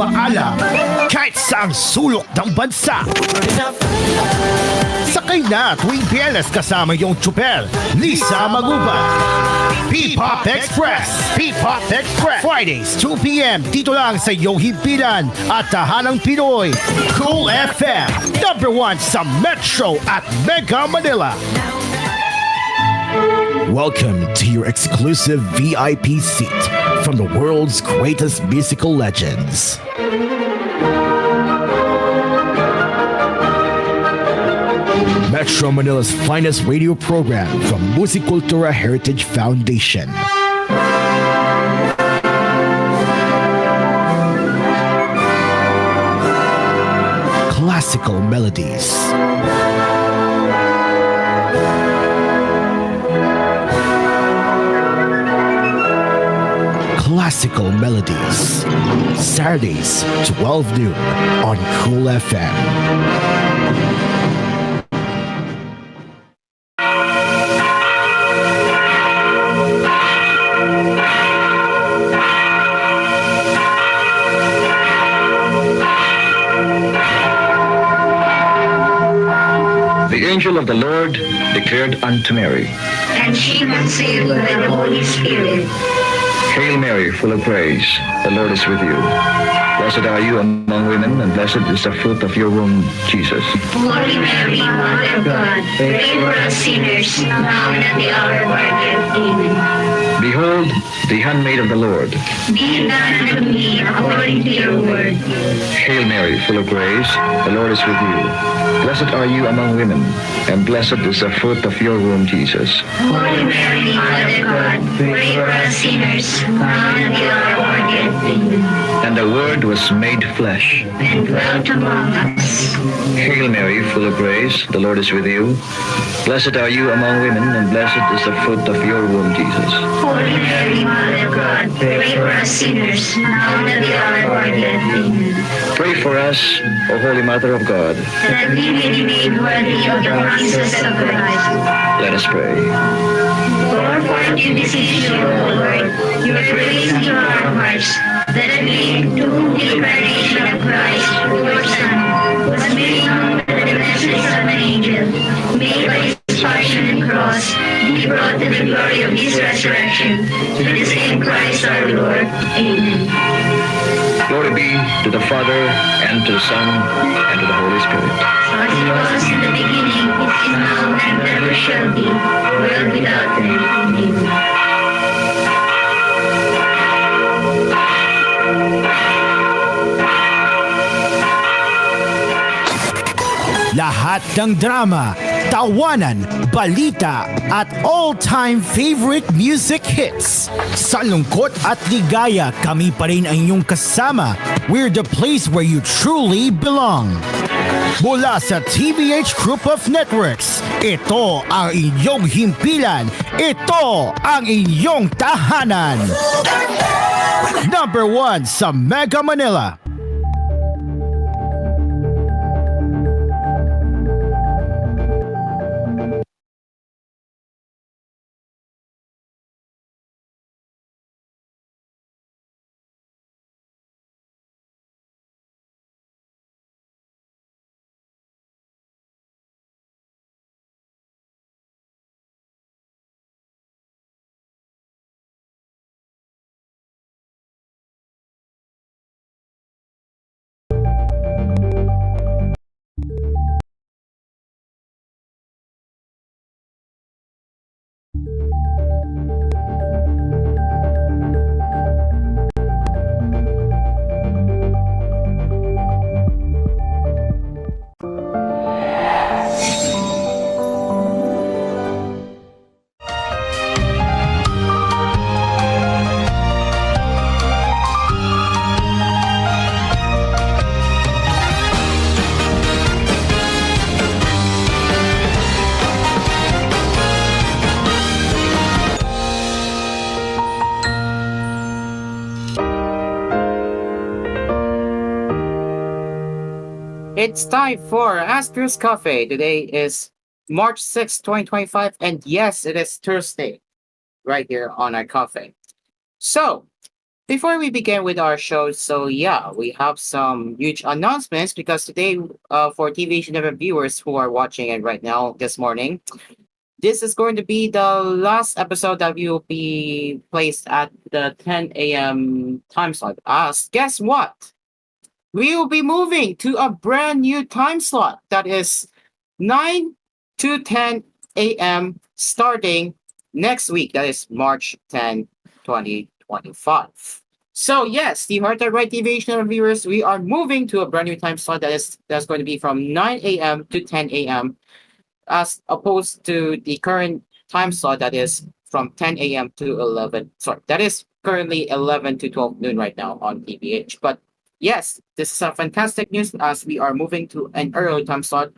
maalam kahit saang sulok ng bansa. Sakay na tuwing Biyernes kasama yung tsuper, Lisa Maguban. P-Pop Express! P-Pop Express! Fridays, 2 p.m. Dito lang sa iyong himpilan at tahanang Pinoy. Cool FM, #1 sa Metro at Mega Manila. Welcome to your exclusive VIP seat from the world's greatest musical legends. Metro Manila's finest radio program from Musicultura Heritage Foundation. Classical melodies. Classical melodies. Saturdays, 12 noon on Cool FM. The angel of the Lord declared unto Mary, and she conceived by the Holy Spirit. Hail Mary, full of grace, the Lord is with you. Blessed are you among women, and blessed is the fruit of your womb, Jesus. Holy Mary, Mother of God, pray for us sinners, now and at the hour of our death. Amen. Behold, the handmaid of the Lord. Be done unto me according to your word. Hail Mary, full of grace, the Lord is with you. Blessed are you among women, and blessed is the fruit of your womb, Jesus. Holy Mary, Mother of God, pray for us sinners, now and at the hour of our death. Amen. And the Word was made flesh, And dwelt among us. Hail Mary, full of grace, the Lord is with you. Blessed are you among women, and blessed is the fruit of your womb, Jesus. Holy Mary, Mother of God, pray for us sinners, now and at the hour of our death. Amen. Pray for us, O Holy Mother of God. That we may be made worthy of the promises of Christ. Let us pray. Lord, for you beseech you, O Lord, your grace in our hearts, that we, to whom the incarnation of Christ, your Son, was made known by the message of an angel, may by his passion and cross, be brought to the glory of his resurrection, through the same Christ our Lord. Amen. Glory be to the Father, and to the Son, and to the Holy Spirit. As it was in the beginning, is now, and ever shall be, world without end. Amen. Lahat ng drama, tawanan, balita at all-time favorite music hits. Sa lungkot at ligaya, kami pa rin ang inyong kasama. We're the place where you truly belong. Mula sa TVH Group of Networks, ito ang inyong himpilan. Ito ang inyong tahanan. #1 sa Mega Manila. It's time for Asphere's Cafe. Today is March 6, 2025, and yes, it is Thursday right here on our cafe. So, Before we begin with our show, so yeah, we have some huge announcements because today, for TVH Network viewers who are watching it right now this morning, this is going to be the last episode that will be placed at the 10 a.m. time slot. Guess what? We will be moving to a brand new time slot that is 9 to 10 a.m. starting next week. That is March 10, 2025. So yes, you heard that right, TV Asian viewers. We are moving to a brand new time slot that's going to be from 9 a.m. to 10 a.m. as opposed to the current time slot that is from 10 a.m. to 11. Sorry, that is currently 11 to 12 noon right now on TVH. But yes, this is a fantastic news as we are moving to an early time slot.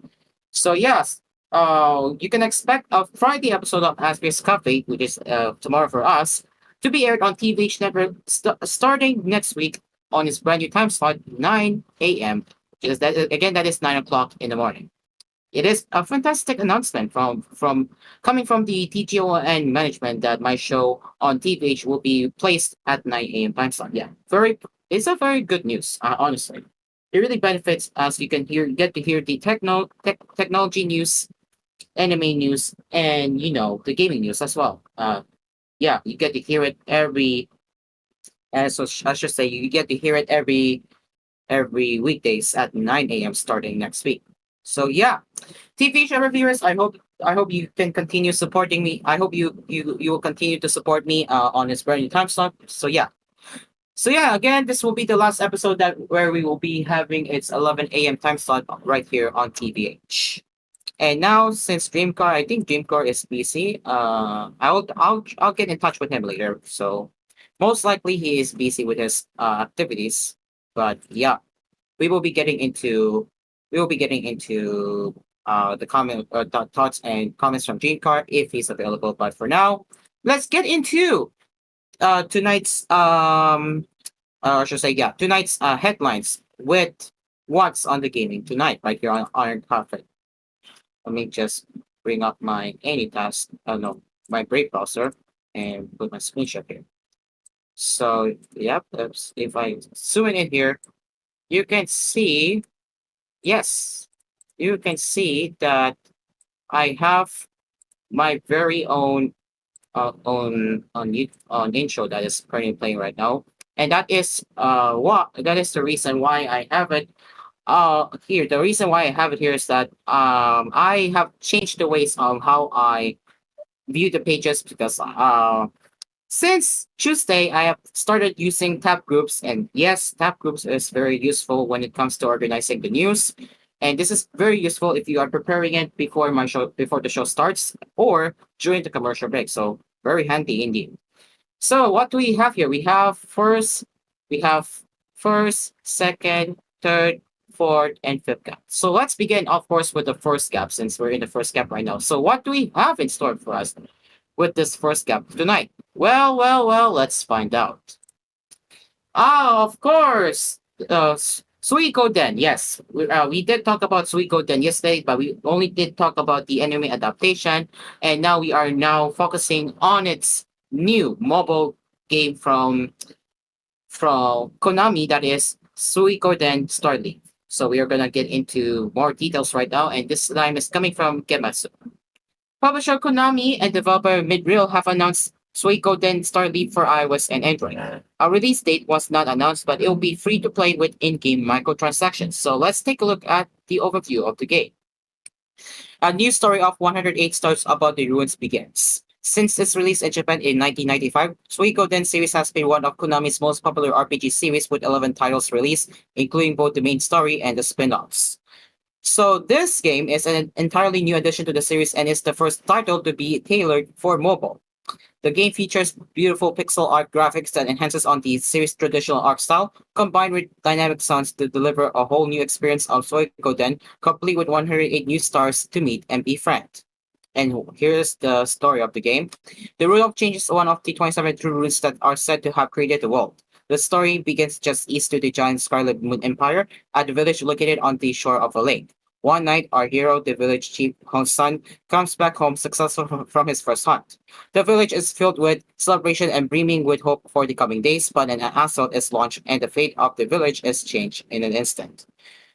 So yes, you can expect a Friday episode of Asphere's Cafe, which is tomorrow for us, to be aired on TVH Network starting next week on its brand new time slot, 9 a.m. Which is that again, that is 9 o'clock in the morning. It is a fantastic announcement from coming from the TGO and management that my show on TVH will be placed at 9 a.m. time slot. Yeah, it's a very good news. Honestly, it really benefits as you can get to hear the technology news, anime news, and the gaming news as well. Yeah, you get to hear it every. So I should say you get to hear it every weekdays at 9 a.m. starting next week. So yeah, TV show reviewers, I hope you can continue supporting me. I hope you will continue to support me on this brand new time slot. So yeah, again, this will be the last episode that where we will be having its 11 a.m. time slot right here on TVH. And now, since Dreamcar, I think Dreamcar is busy. I'll get in touch with him later. So most likely he is busy with his activities. But yeah, we will be getting into the thoughts and comments from Dreamcar if he's available. But for now, let's get into tonight's I should say yeah tonight's headlines with what's on the gaming tonight right here on Iron Prophet. Let me just bring up my AnyTask, no, my Brave browser and put my screenshot here. So, yep, if I zoom in here, you can see, yes, you can see that I have my very own on intro that is currently playing right now, and that is the reason why I have it here. The reason why I have it here is that I have changed the ways on how I view the pages because since Tuesday I have started using tab groups, and yes, tab groups is very useful when it comes to organizing the news. And this is very useful if you are preparing it before the show starts or during the commercial break. So very handy indeed. So what do we have here? We have first, second, third, fourth, and fifth gap. So let's begin, of course, with the first gap since we're in the first gap right now. So what do we have in store for us with this first gap tonight? Well, let's find out. Of course, Suikoden. Yes, we did talk about Suikoden yesterday, but we only did talk about the anime adaptation, and now we are focusing on its new mobile game from Konami, that is Suikoden Starleaf. So we are gonna get into more details right now, and this time is coming from Gematsu. Publisher Konami and developer Midreal have announced Suikoden Starleaf for iOS and Android. A release date was not announced, but it will be free to play with in-game microtransactions. So let's take a look at the overview of the game. A new story of 108 stars about the ruins begins. Since its release in Japan in 1995, Suikoden series has been one of Konami's most popular RPG series with 11 titles released, including both the main story and the spin-offs. So this game is an entirely new addition to the series and is the first title to be tailored for mobile. The game features beautiful pixel art graphics that enhances on the series' traditional art style, combined with dynamic sounds to deliver a whole new experience of Suikoden, complete with 108 new stars to meet and befriend. And here's the story of the game. The rule of change is one of the 27 true runes that are said to have created the world. The story begins just east to the giant Scarlet Moon Empire, at a village located on the shore of a lake. One night, our hero, the village chief, Hong's son, comes back home successful from his first hunt. The village is filled with celebration and brimming with hope for the coming days, but an assault is launched and the fate of the village is changed in an instant.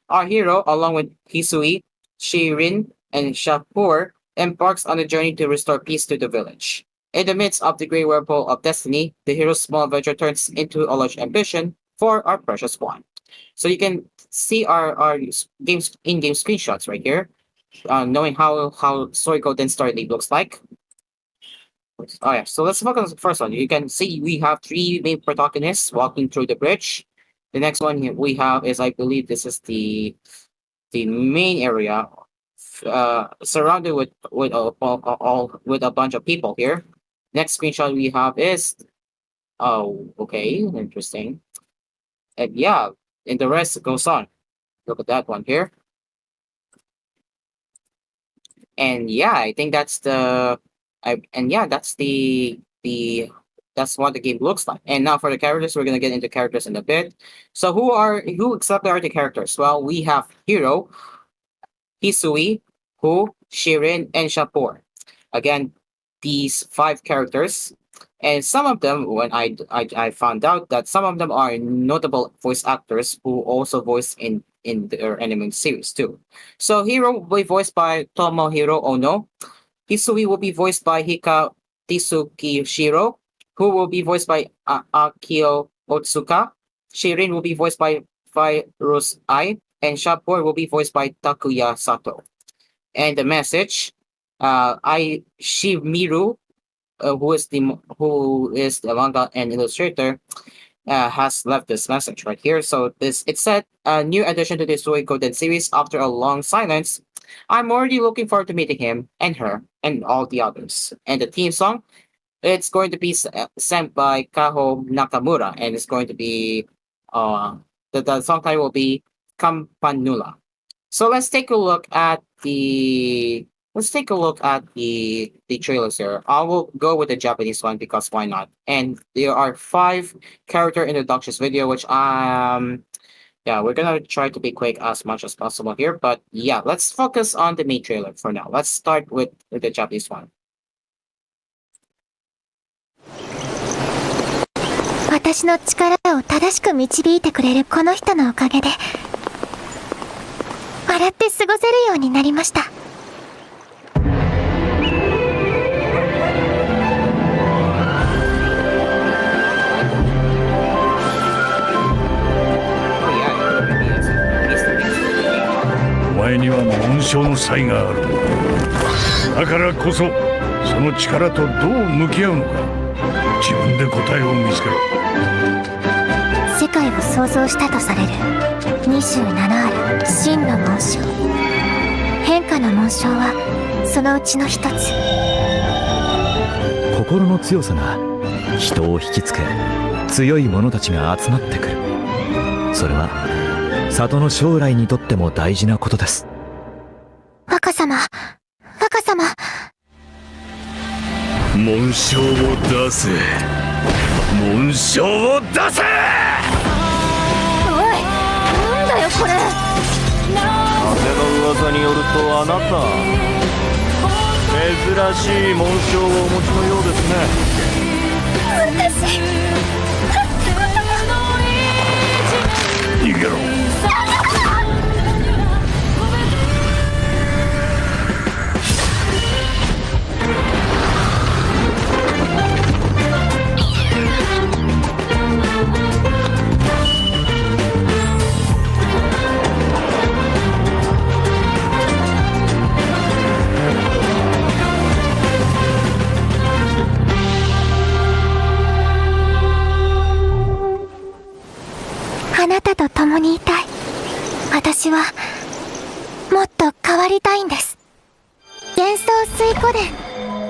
Our hero, along with Hisui, Shirin, and Shapur, embarks on a journey to restore peace to the village. In the midst of the great whirlpool of destiny, the hero's small adventure turns into a large ambition for our precious one. So you can see our games in-game screenshots right here, knowing how Story Golden Story League looks like. Oh yeah, so let's focus on the first one. You can see we have three main protagonists walking through the bridge. The next one we have is, I believe this is the main area, surrounded with all with a bunch of people here. Next screenshot we have is, oh, okay, interesting. And yeah, and the rest goes on. Look at that one here. And yeah, I think that's that's what the game looks like. And now for the characters, we're gonna get into characters in a bit. So who exactly are the characters? Well, we have Hero, Hisui, Hu, Shirin, and Shapur. Again, these five characters, and some of them, when I found out that some of them are notable voice actors who also voice in their anime series too. So Hero will be voiced by Tomohiro Ono. Hisui will be voiced by Hika Shiro, who will be voiced by Akio Otsuka. Shirin will be voiced by Rose Ai, and Shapur will be voiced by Takuya Sato. And the message, I Shimiru, who is the manga and illustrator, has left this message right here. So it said, a new addition to the Suikoden series after a long silence. I'm already looking forward to meeting him and her and all the others. And the theme song, it's going to be sent by Kaho Nakamura, and it's going to be the song title will be Campanula. So let's take a look at the trailers here. I will go with the Japanese one because why not? And there are 5 character introductions video, which yeah, we're gonna try to be quick as much as possible here. But yeah, let's focus on the main trailer for now. Let's start with the Japanese one. 私の力を正しく導いてくれるこの人のおかげで笑って過ごせるようになりました。 お前には紋章の才がある。だからこそその力とどう向き合うのか自分で答えを見つけろ。世界を創造したとされる27ある真の紋章。変化の紋章はそのうちの一つ。心の強さが人を引きつけ強い者たちが集まってくる。それは里の将来にとっても大事なことです。若様、若様。紋章を出せ。紋章を出せ。おい、なんだよこれ。風の噂によるとあなた珍しい紋章をお持ちのようですね。私、なんてことが。逃げろ。あなたと共にいたい。私はもっと変わりたいんです。幻想水湖伝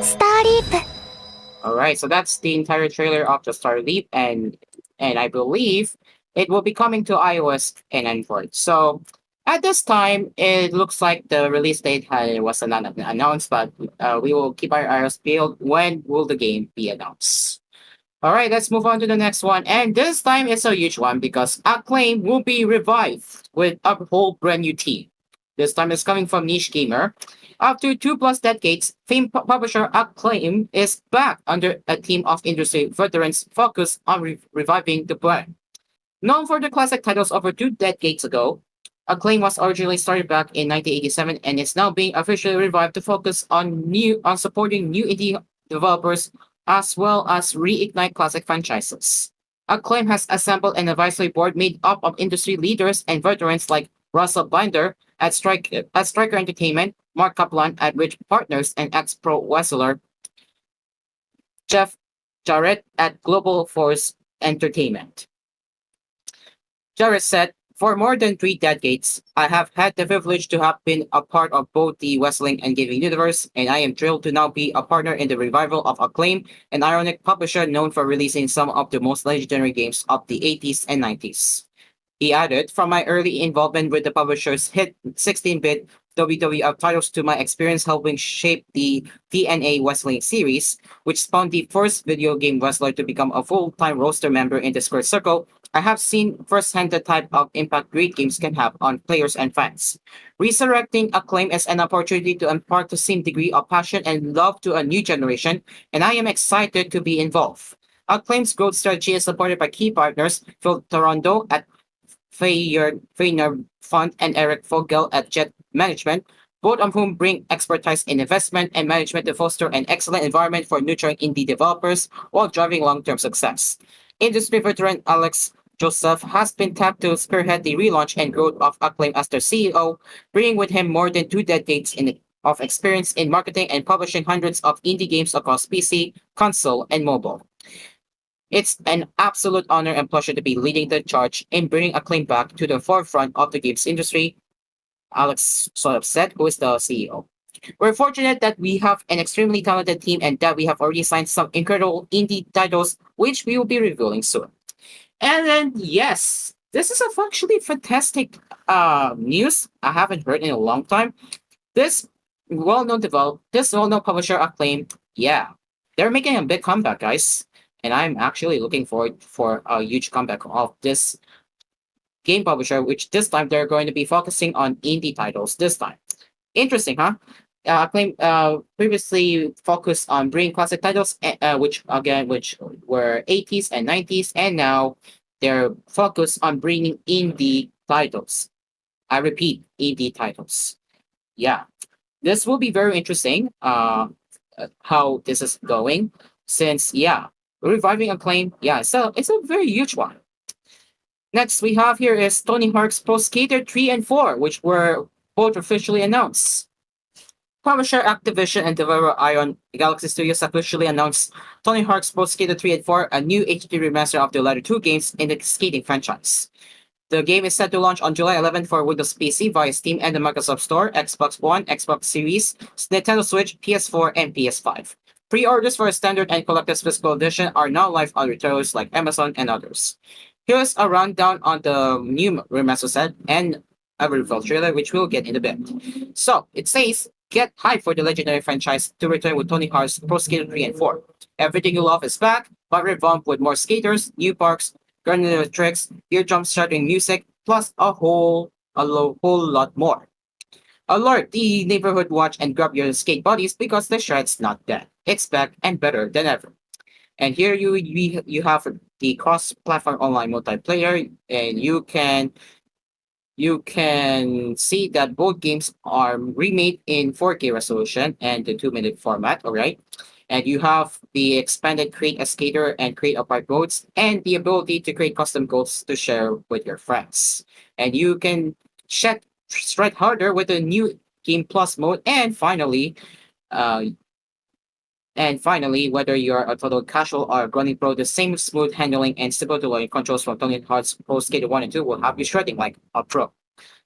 スターリープ。 Alright, so that's the entire trailer of the Star Leap, and I believe it will be coming to iOS and Android. So at this time, it looks like the release date was not announced, but we will keep our eyes peeled. When will the game be announced? Alright, let's move on to the next one. And this time it's a huge one because Acclaim will be revived with a whole brand new team. This time is coming from Niche Gamer. After 2+ decades, famed publisher Acclaim is back under a team of industry veterans focused on reviving the brand. Known for the classic titles over 2 decades ago, Acclaim was originally started back in 1987 and is now being officially revived to focus on supporting new indie developers as well as reignite classic franchises. Acclaim has assembled an advisory board made up of industry leaders and veterans like Russell Binder at Striker Entertainment, Mark Kaplan at Rich Partners, and ex-pro wrestler Jeff Jarrett at Global Force Entertainment. Jarrett said, "For more than 3 decades, I have had the privilege to have been a part of both the wrestling and gaming universe, and I am thrilled to now be a partner in the revival of Acclaim, an ironic publisher known for releasing some of the most legendary games of the 80s and 90s. He added, "From my early involvement with the publisher's hit 16-bit WWF titles to my experience helping shape the TNA Wrestling series, which spawned the first video game wrestler to become a full-time roster member in the Squared Circle, I have seen firsthand the type of impact great games can have on players and fans. Resurrecting Acclaim is an opportunity to impart the same degree of passion and love to a new generation, and I am excited to be involved. Acclaim's growth strategy is supported by key partners Phil Toronto at Feyner Fund and Eric Fogel at Jet Management, both of whom bring expertise in investment and management to foster an excellent environment for nurturing indie developers while driving long-term success. Industry veteran Alex Joseph has been tapped to spearhead the relaunch and growth of Acclaim as their CEO, bringing with him more than 2 decades of experience in marketing and publishing hundreds of indie games across PC, console, and mobile. It's an absolute honor and pleasure to be leading the charge in bringing Acclaim back to the forefront of the games industry," Alex sort of said, who is the CEO. "We're fortunate that we have an extremely talented team and that we have already signed some incredible indie titles, which we will be revealing soon." And then, yes, this is actually fantastic news I haven't heard in a long time. This well-known publisher Acclaim, yeah, they're making a big comeback, guys. And I'm actually looking forward for a huge comeback of this game publisher, which this time they're going to be focusing on indie titles this time. Interesting, huh? Acclaim previously focused on bringing classic titles, which were 80s and 90s, and now they're focused on bringing indie titles. I repeat, indie titles. Yeah, this will be very interesting. How this is going, since reviving Acclaim, it's a very huge one. Next we have here is Tony Hawk's Pro Skater 3 and 4, which were both officially announced. Publisher Activision and developer Ion Galaxy Studios officially announced Tony Hawk's Pro Skater 3 and 4, a new HD remaster of the latter two games in the skating franchise. The game is set to launch on July 11th for Windows PC via Steam and the Microsoft Store, Xbox One, Xbox Series, Nintendo Switch, PS4, and PS5. Pre-orders for a standard and collector's physical edition are now live on retailers like Amazon and others. Here's a rundown on the new remaster set and a reveal trailer, which we'll get in a bit. So, it says, get hyped for the legendary franchise to return with Tony Hawk's Pro Skater 3 and 4. Everything you love is back, but revamped with more skaters, new parks, granular tricks, eardrum-shattering music, plus a whole lot more. Alert the neighborhood watch and grab your skate buddies because the shred's not dead. It's back and better than ever. And here you have the cross-platform online multiplayer, and you can see that both games are remade in 4K resolution and the 2-minute format, alright? And you have the expanded create a skater and create a park modes, and the ability to create custom goals to share with your friends. And you can strike harder with the new Game Plus mode, and finally, whether you're a total casual or a grinding pro, the same smooth handling and stability controls from Tony Hawk's Pro Skater 1 and 2 will have you shredding like a pro.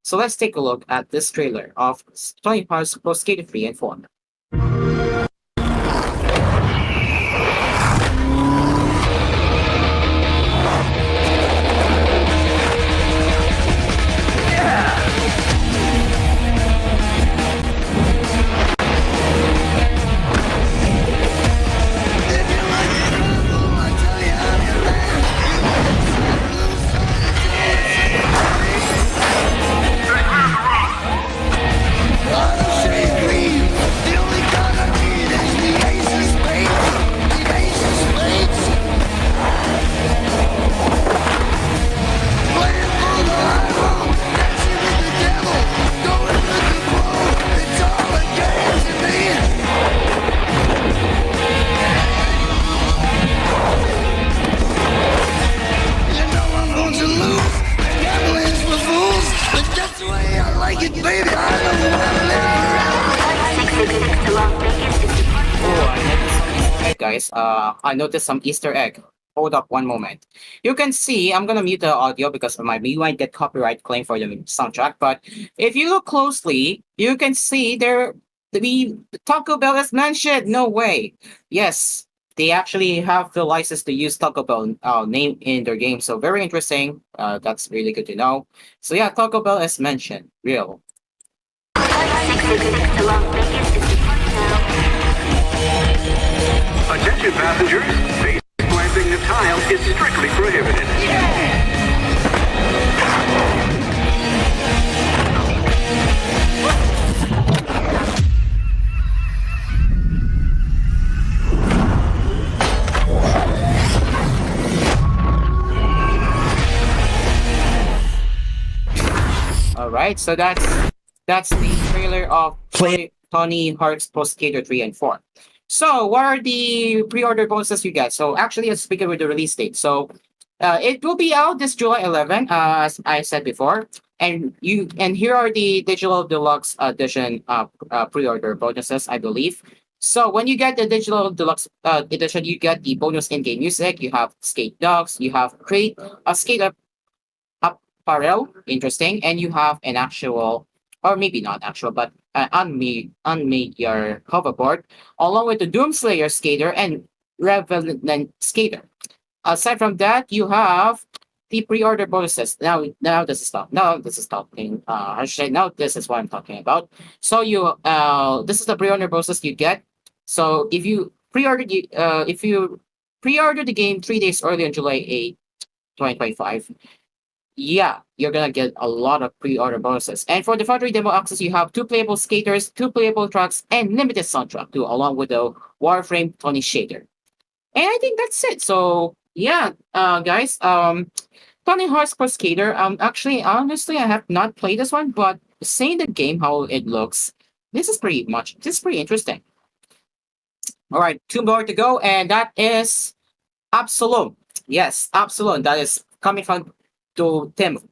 So let's take a look at this trailer of Tony Hawk's Pro Skater 3 and 4. guys, I noticed some Easter egg. Hold up one moment. You can see, I'm gonna mute the audio because we might get copyright claim for the soundtrack. But if you look closely, you can see the Taco Bell is mentioned. No way. Yes, they actually have the license to use Taco Bell name in their game. So very interesting. That's really good to know. So yeah, Taco Bell is mentioned. Real. Attention passengers, face planting the tile is strictly prohibited. All right, so that's the trailer of Tony Hawk's Pro Skater 3 and 4. So, what are the pre-order bonuses you get? So, actually, let's begin with the release date. So, it will be out this July 11, as I said before. And here are the digital deluxe edition pre-order bonuses, I believe. So, when you get the digital deluxe edition, you get the bonus in-game music. You have skate dogs. You have skate apparel, interesting, and you have an actual, or maybe not actual, but unmade your hoverboard, along with the Doomslayer skater and Revenant skater. Aside from that, you have the pre-order bonuses. Now this is talking. Now this is talking. I should say now this is what I'm talking about. So this is the pre-order bonuses you get. So if you pre-order the game 3 days early on July 8, 2025. Yeah, you're gonna get a lot of pre-order bonuses. And for the factory demo access, you have 2 playable skaters, 2 playable tracks, and limited soundtrack too, along with the Warframe Tony shader. And I think that's it. So yeah, guys, Tony Hawk's Pro Skater. Actually, honestly, I have not played this one, but seeing the game how it looks, this is pretty interesting. All right, 2 more to go, and that is Absalom. Yes, Absalom. That is coming from Dotemu.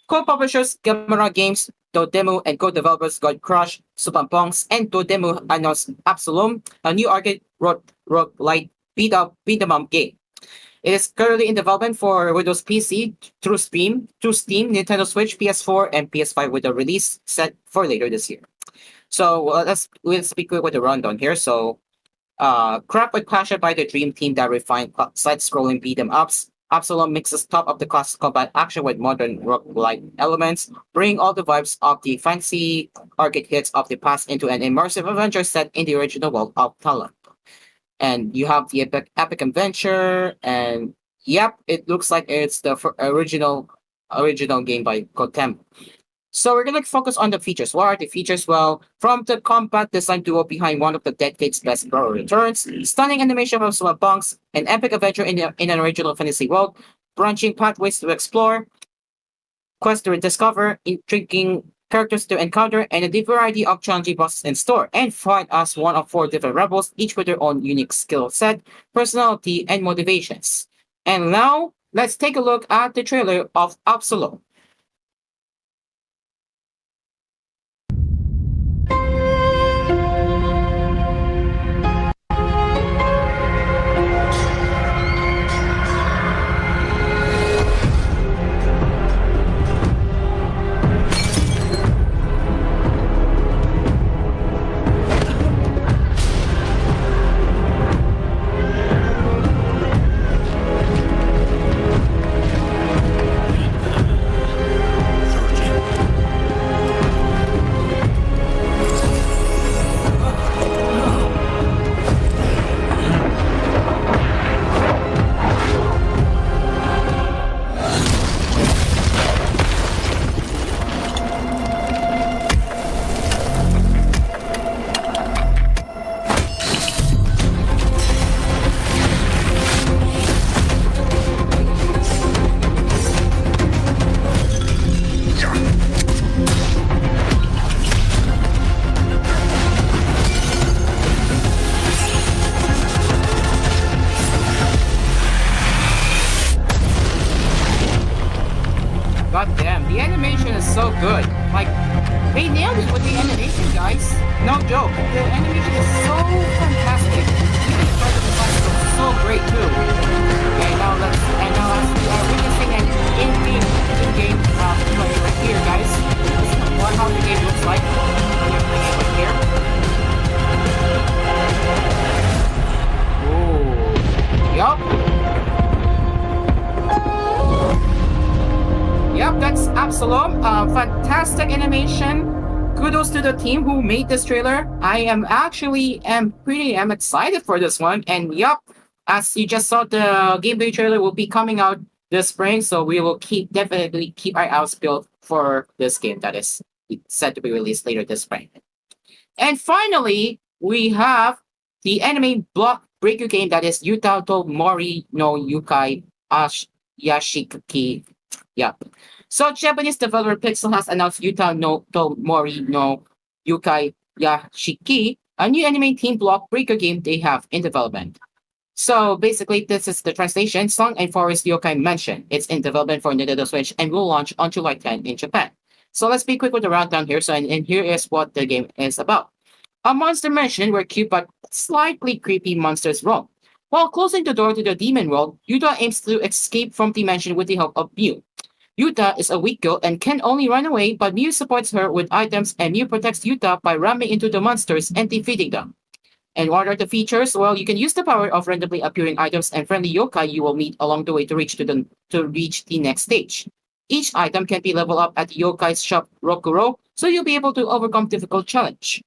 Co-publishers Gamera Games, Dotemu, and co-developers God Crush, Supapongs, and Dotemu announced Absalom, a new arcade roguelite beat 'em up game. It is currently in development for Windows PC through Steam, Nintendo Switch, PS4, and PS5 with a release set for later this year. So let's be quick with the rundown here. So, craft with passion by the Dream Team that refined side-scrolling beat 'em ups. Absalom mixes top-of-the-class combat action with modern roguelike elements, bring all the vibes of the fancy arcade hits of the past into an immersive adventure set in the original world of Talon. And you have the epic adventure, and yep, it looks like it's the original game by Kotem. So we're gonna focus on the features. What are the features? Well, from the combat design duo behind one of the decade's best horror returns, stunning animation of some bunks, an epic adventure in an original fantasy world, branching pathways to explore, quests to discover, intriguing characters to encounter, and a deep variety of challenging bosses in store, and fight as one of 4 different rebels, each with their own unique skill set, personality, and motivations. And now, let's take a look at the trailer of Absalom. God damn, the animation is so good. Like, they nailed it with the animation, guys. No joke. The animation is so fantastic. character design is so great too. And now as we are witnessing an in-game right here, guys. This is how the game looks like when you're playing it right here. Ooh. Yup. Yep, that's Absalom. Fantastic animation. Kudos to the team who made this trailer. I am excited for this one. And yep, as you just saw, the gameplay trailer will be coming out this spring, so we will definitely keep our eyes peeled for this game that is set to be released later this spring. And finally, we have the anime block breaker game that is Yuta to Mori no Yukai Yashiki. Yep. So Japanese developer Pixel has announced Yuta no to Mori no Yukai Yashiki, a new anime team block breaker game they have in development. So basically, this is the translation. Song and Forest Yokai mentioned it's in development for Nintendo Switch and will launch on July 10 in Japan. So let's be quick with the rundown here. And here is what the game is about. A monster mansion where cute but slightly creepy monsters roam. While closing the door to the demon world, Yuta aims to escape from the mansion with the help of Mew. Yuta is a weak girl and can only run away, but Mew supports her with items and Mew protects Yuta by ramming into the monsters and defeating them. And what are the features? Well, you can use the power of randomly appearing items and friendly yokai you will meet along the way to reach the next stage. Each item can be leveled up at the yokai's shop Rokuro, so you'll be able to overcome difficult stages.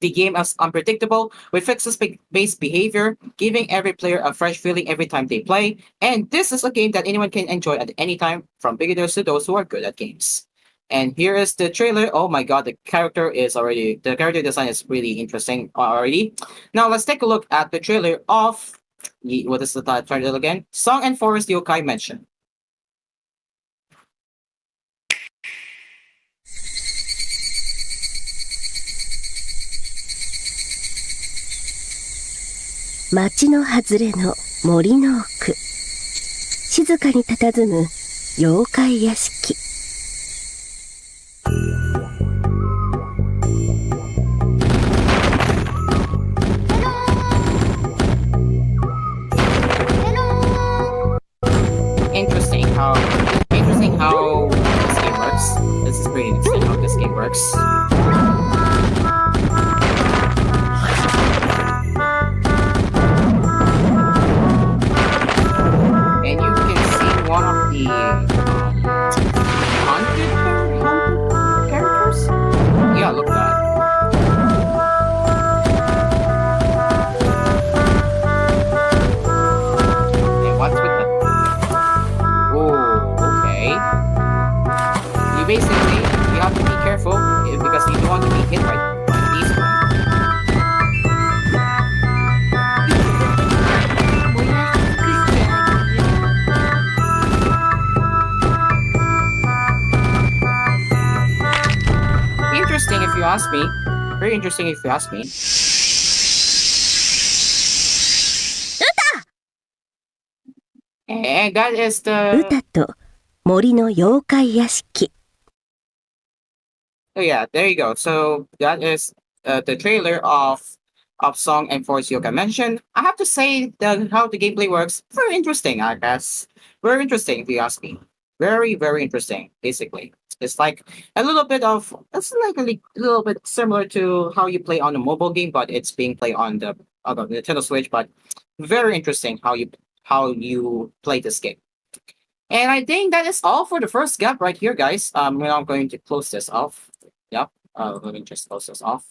The game is unpredictable with fixes-based behavior, giving every player a fresh feeling every time they play. And this is a game that anyone can enjoy at any time, from beginners to those who are good at games. And here is the trailer. Oh my god, the character design is really interesting already. Now let's take a look at the trailer of what is the title again? Song and Forest Yokai Mention.町の外れの森の奥、静かに佇む妖怪屋敷。Interesting how this game works. This is pretty interesting how this game works. And you can see one of the haunted characters? Yeah, look at that. And what's with that? Oh, okay. You have to be careful because you don't want to be hit by these ones. Interesting if you ask me. Very interesting if you ask me. And that is the... 歌と森の妖怪屋敷。 Oh yeah, there you go. So that is the trailer of Song and Force Yoga mentioned. I have to say that how the gameplay works, very interesting, I guess. Very interesting if you ask me. Very, very interesting, basically. It's like a little bit similar to how you play on a mobile game, but it's being played on the Nintendo Switch, but very interesting how you play this game. And I think that is all for the first gap right here, guys. We're now going to close this off. Yep. Let me just close this off.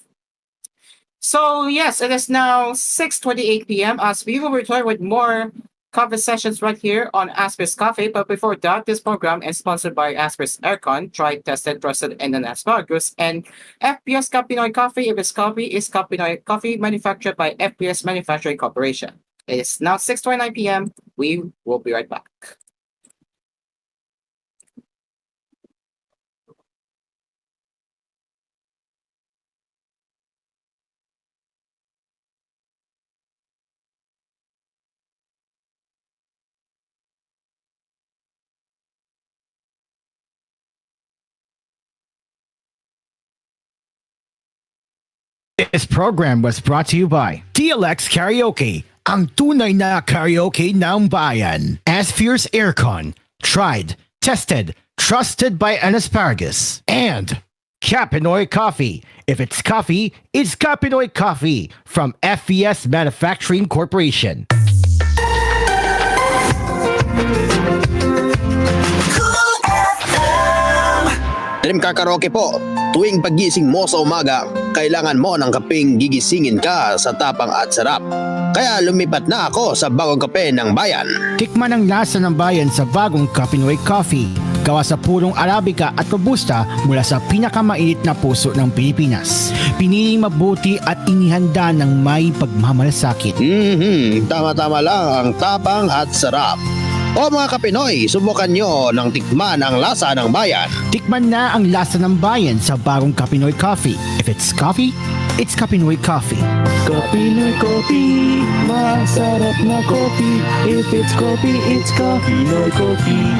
So yes, it is now 6:28 p.m. as we will return with more coffee sessions right here on Asphere's Cafe. But before that, this program is sponsored by Asphere's Aircon, tried, tested, trusted, and an asparagus, and FPS Kapinoy Coffee. If it's coffee, is Kapinoy Coffee manufactured by FPS Manufacturing Corporation. It is now 6:29 p.m. We will be right back. This program was brought to you by TLX Karaoke, ang tunay na karaoke ng bayan. Asphere's Aircon, tried, tested, trusted by an asparagus. And Kapinoy Coffee. If it's coffee, it's Kapinoy Coffee from FES Manufacturing Corporation. Dream Car Karaoke po. Tuwing paggising mo sa umaga, kailangan mo ng kapeng gigisingin ka sa tapang at sarap. Kaya lumipat na ako sa bagong kape ng bayan. Tikman ang lasa ng bayan sa bagong Kapinoy Coffee. Gawa sa purong Arabica at Robusta mula sa pinakamainit na puso ng Pilipinas. Piniling mabuti at inihanda ng may pagmamalasakit. Tama-tama lang ang tapang at sarap. O mga Kapinoy, subukan nyo ng tikman ang lasa ng bayan. Tikman na ang lasa ng bayan sa bagong Kapinoy Coffee. If it's coffee, it's Kapinoy Coffee. Kapinoy Coffee, masarap na coffee. If it's coffee, it's Kapinoy Coffee.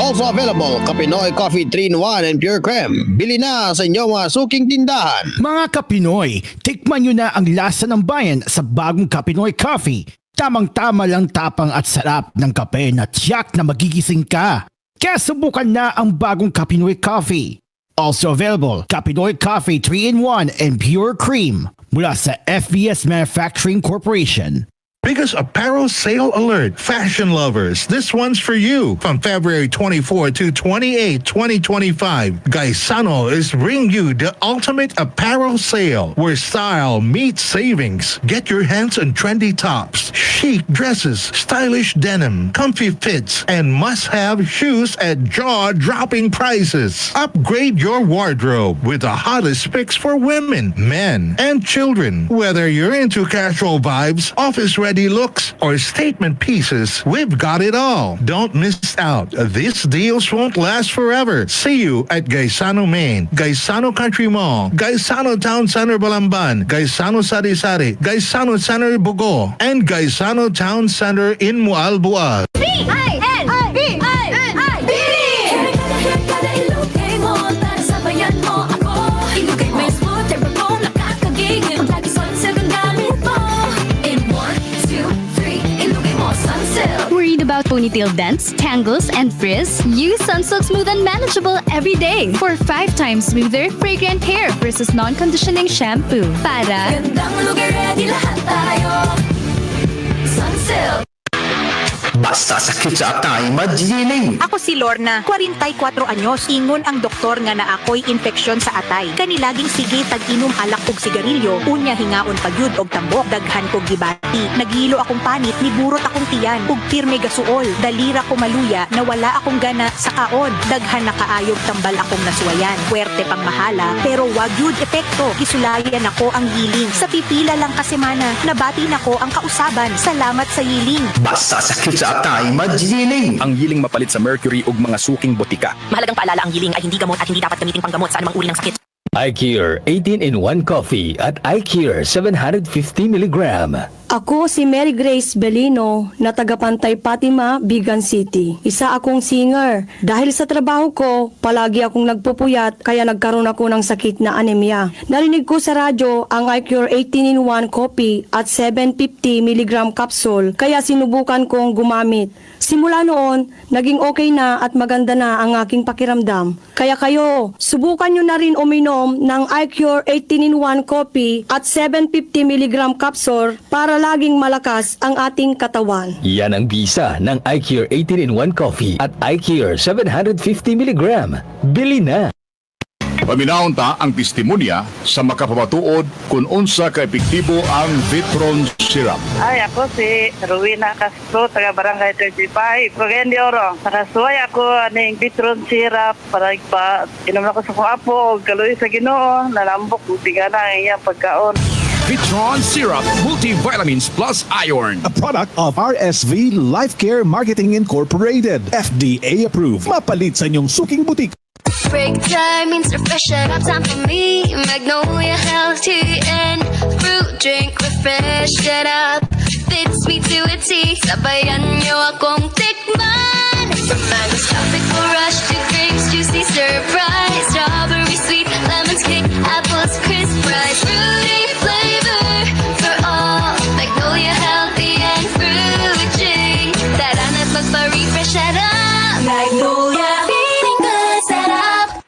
Also available, Kapinoy Coffee 3-in-1 and Pure Creme. Bili na sa inyong mga suking tindahan. Mga Kapinoy, tikman nyo na ang lasa ng bayan sa bagong Kapinoy Coffee. Tamang-tama lang tapang at sarap ng kape na tiyak na magigising ka. Kaya subukan na ang bagong Kapinoy Coffee. Also available, Kapinoy Coffee 3-in-1 and Pure Cream mula sa FBS Manufacturing Corporation. Biggest apparel sale alert. Fashion lovers, this one's for you. From February 24 to 28, 2025, Gaisano is bringing you the ultimate apparel sale where style meets savings. Get your hands on trendy tops, chic dresses, stylish denim, comfy fits, and must-have shoes at jaw-dropping prices. Upgrade your wardrobe with the hottest picks for women, men, and children. Whether you're into casual vibes, office-ready looks, or statement pieces, we've got it all. Don't miss out. These deals won't last forever. See you at Gaisano Main, Gaisano Country Mall, Gaisano Town Center Balamban, Gaisano Sari-Sari, Gaisano Center Bugo, and Gaisano Town Center in Mualbual. Worried about ponytail dents, tangles, and frizz? Use Sunsilk Smooth and Manageable every day for 5 times smoother, fragrant hair versus non-conditioning shampoo. Para gandang lugar, ready lahat tayo. Sunsilk. Basta sakit sa atay, magiling. Ako si Lorna, 44 anyos. Ingon ang doktor nga na ako'y infeksyon sa atay. Kanilaging sige tag-inom alak og sigarilyo, unya hingaon pagyud og tambok, daghan kog gibati. Naghilo akong panit, niburot akong tiyan, ug pirme gasuol. Dalira ko maluya, nawala akong gana sa kaon. Daghan na kaayog tambal akong naswayan. Puwerte pang mahala, pero wag yun epekto. Gisulayan ako ang yiling. Sa pipila lang kasemana, nabati nako ang kausaban. Salamat sa yiling. Basta sakit sa atay, magiling. Ang yiling mapalit sa mercury ug mga suking botika. Mahalagang paalala, ang yiling ay hindi gamot at hindi dapat gamitin panggamot sa anumang uri ng sakit. iCure 18-in-1 Coffee at iCure 750mg. Ako si Mary Grace Belino na taga Pantay Fatima, Bigan City. Isa akong singer. Dahil sa trabaho ko, palagi akong nagpupuyat kaya nagkaroon ako ng sakit na anemia. Narinig ko sa radyo ang iCure 18-in-1 Coffee at 750mg capsule kaya sinubukan kong gumamit. Simula noon, naging okay na at maganda na ang aking pakiramdam. Kaya kayo, subukan nyo na rin uminom ng iCure 18-in-1 Coffee at 750mg capsule para laging malakas ang ating katawan. Yan ang bisa ng iCure 18-in-1 Coffee at iCure 750mg. Bili na! Paminaon ta ang testimonya sa makapamatuod kung unsa ka epektibo ang Vitron Syrup. Ay, ako si Rowena Castro, taga Barangay 35. Cagayan de Oro. Nakasuway ako aning Vitron Syrup para inom ako sa kong apo, kaloy sa Ginoo, nalambok, tiga na ang iyang pagkaon. Vitron Syrup, multivitamins plus iron. A product of RSV Life Care Marketing Incorporated. FDA approved. Mapalit sa inyong suking butik. Break time means refreshing up time for me. Magnolia healthy and fruit drink refresh it up. Fits me to a T. Sabayan niyo akong tikman. From mango's tropical rush to grapes juicy surprise. Strawberry sweet, lemon cake. apples, crisp fries, fruity flavor for all. Magnolia healthy and fruit drink. Tara na't magpa-refresh at up. Magnolia, feeling good, sarap.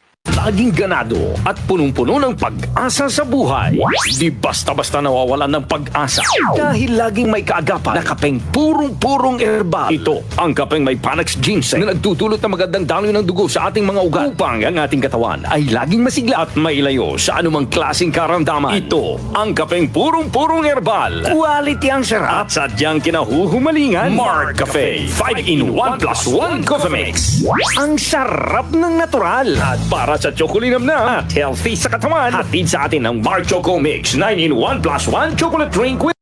Laging ganado at punong-puno ng pag-asa sa buhay. Di basta-basta nawawalan ng pag-asa dahil laging may kaagapan na kapeng purong-purong herbal. Ito ang kapeng may Panax Ginseng na nagtutulot ng magandang daloy ng dugo sa ating mga ugat upang ang ating katawan ay laging masigla at mailayo sa anumang klaseng karamdaman. Ito ang kapeng purong-purong herbal. Quality ang sarap at sadyang kinahuhumalingan. Mark Cafe 5-in-1 plus 1 Coffee Mix. Ang sarap ng natural at para sa chocolinam na at healthy sa katawan. Hatid sa atin ang Mark Choco Mix 9-in-1 plus 1 chocolate drink with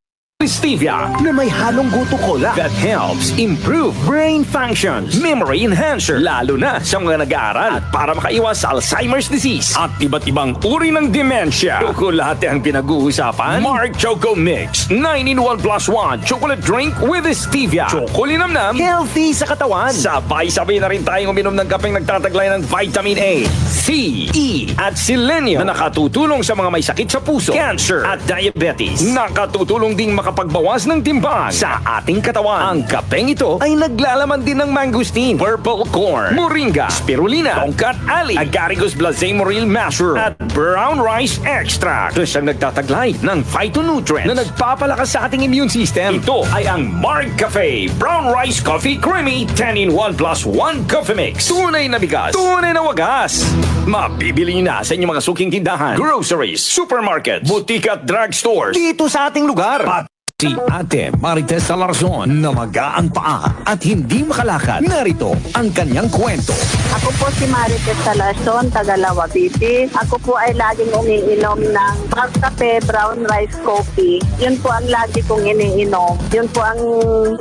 stevia na may halong goto cola that helps improve brain functions, memory enhancer, lalo na sa mga nag-aaral at para makaiwas sa Alzheimer's disease at iba't ibang uri ng dementia. Chocolate ang pinag-uusapan. Mark Choco Mix 9-in-1 plus 1 chocolate drink with stevia. Chocolinamnam, healthy sa katawan. Sabay-sabay na rin tayong uminom ng kapeng nagtataglay ng vitamin A, C, E at selenium na nakatutulong sa mga may sakit sa puso, cancer at diabetes. Nakatutulong ding makapagbawas ng timbang sa ating katawan. Ang kapeng ito ay naglalaman din ng mangosteen, purple corn, moringa, spirulina, tongkat ali, agaricus blazemoril masher at brown rice extract. Ito siyang nagtataglay ng phytonutrient na nagpapalakas sa ating immune system. Ito ay ang Mark Cafe Brown Rice Coffee Creamy 10-in-1 plus 1 Coffee Mix. Tunay na bigas, tunay na wagas. Mabibili na sa inyong mga suking tindahan, groceries, supermarkets, butika at drugstores dito sa ating lugar. Si Ate Marites Salarzon na magaan paa at hindi makalakad. Narito ang kanyang kwento. Ako po si Marites Salarzon, taga Lawabiti. Ako po ay laging umiinom ng kape, brown rice coffee. Yun po ang lagi kong iniinom. Yun po ang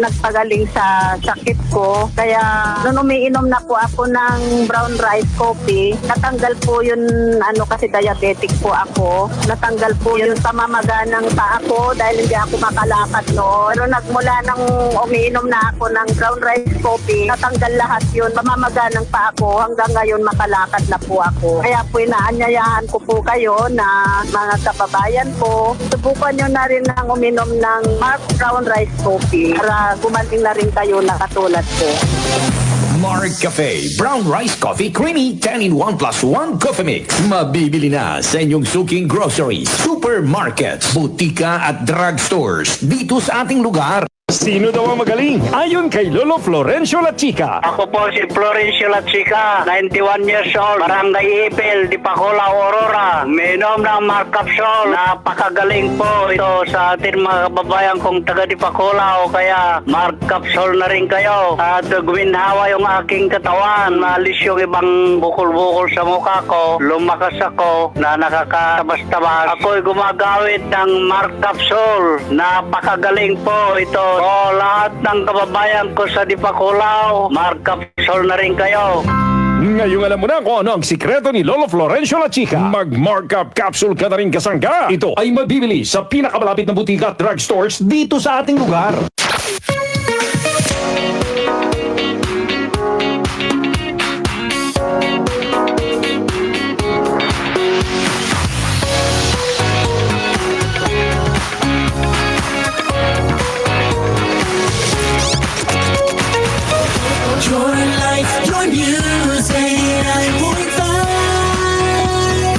nagpagaling sa sakit ko. Kaya nung umiinom na po ako ng brown rice coffee, natanggal po yun, kasi diabetic po ako. Natanggal po yun pamamaga ng paa ko dahil hindi ako makalakad noon. Pero nagmula nang umiinom na ako ng brown rice coffee, natanggal lahat yun. Pamamaga ng paa ko hanggang ngayon makalakad na po ako. Kaya po inaanyayahan ko po kayo na mga kababayan ko, subukan nyo na rin ang uminom ng Mark brown rice coffee para gumaling na rin kayo na katulad ko. Mark Cafe Brown Rice Coffee Creamy 10-in-1 plus 1 Coffee Mix. Mabibili na sa inyong suking groceries, supermarkets, butika at drugstores dito sa ating lugar. Sino daw ang magaling? Ayon kay Lolo Florencio La Chica. Ako po si Florencio La Chica, 91 years old, Barangay Ipil, Dipakula, Aurora. Minom ng Mark Capsule. Napakagaling po ito sa ating mga kababayan kong taga Dipakula o kaya Mark Capsule na rin kayo. At guminhawa yung aking katawan, maalis yung ibang bukol-bukol sa mukha ko, lumakas ako na nakakatabas-tabas. Ako'y gumagawit ng Mark Capsule. Napakagaling po ito. Lahat ng kababayan ko sa Dipakulaw, Mark Capsule na rin kayo. Ngayong alam mo na kung ano ang sikreto ni Lolo Florencio La Chica. Mag-markup capsule ka na rin kasangga. Ito ay mabibili sa pinakamalapit na butika at drugstores dito sa ating lugar. Your life, your music, 89.5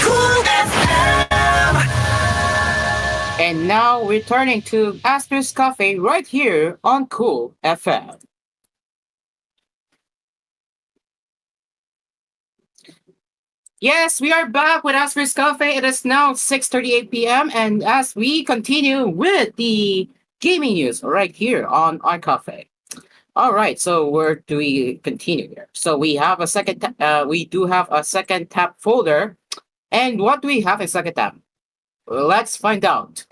Cool FM. And now we're turning to Asphere's Cafe right here on Cool FM. Yes, we are back with Asphere's Cafe. It is now 6:38 p.m. and as we continue with the gaming news right here on our cafe. All right, so where do we continue here? So we have a second. We do have a second tab folder, and what do we have in second tab? Let's find out.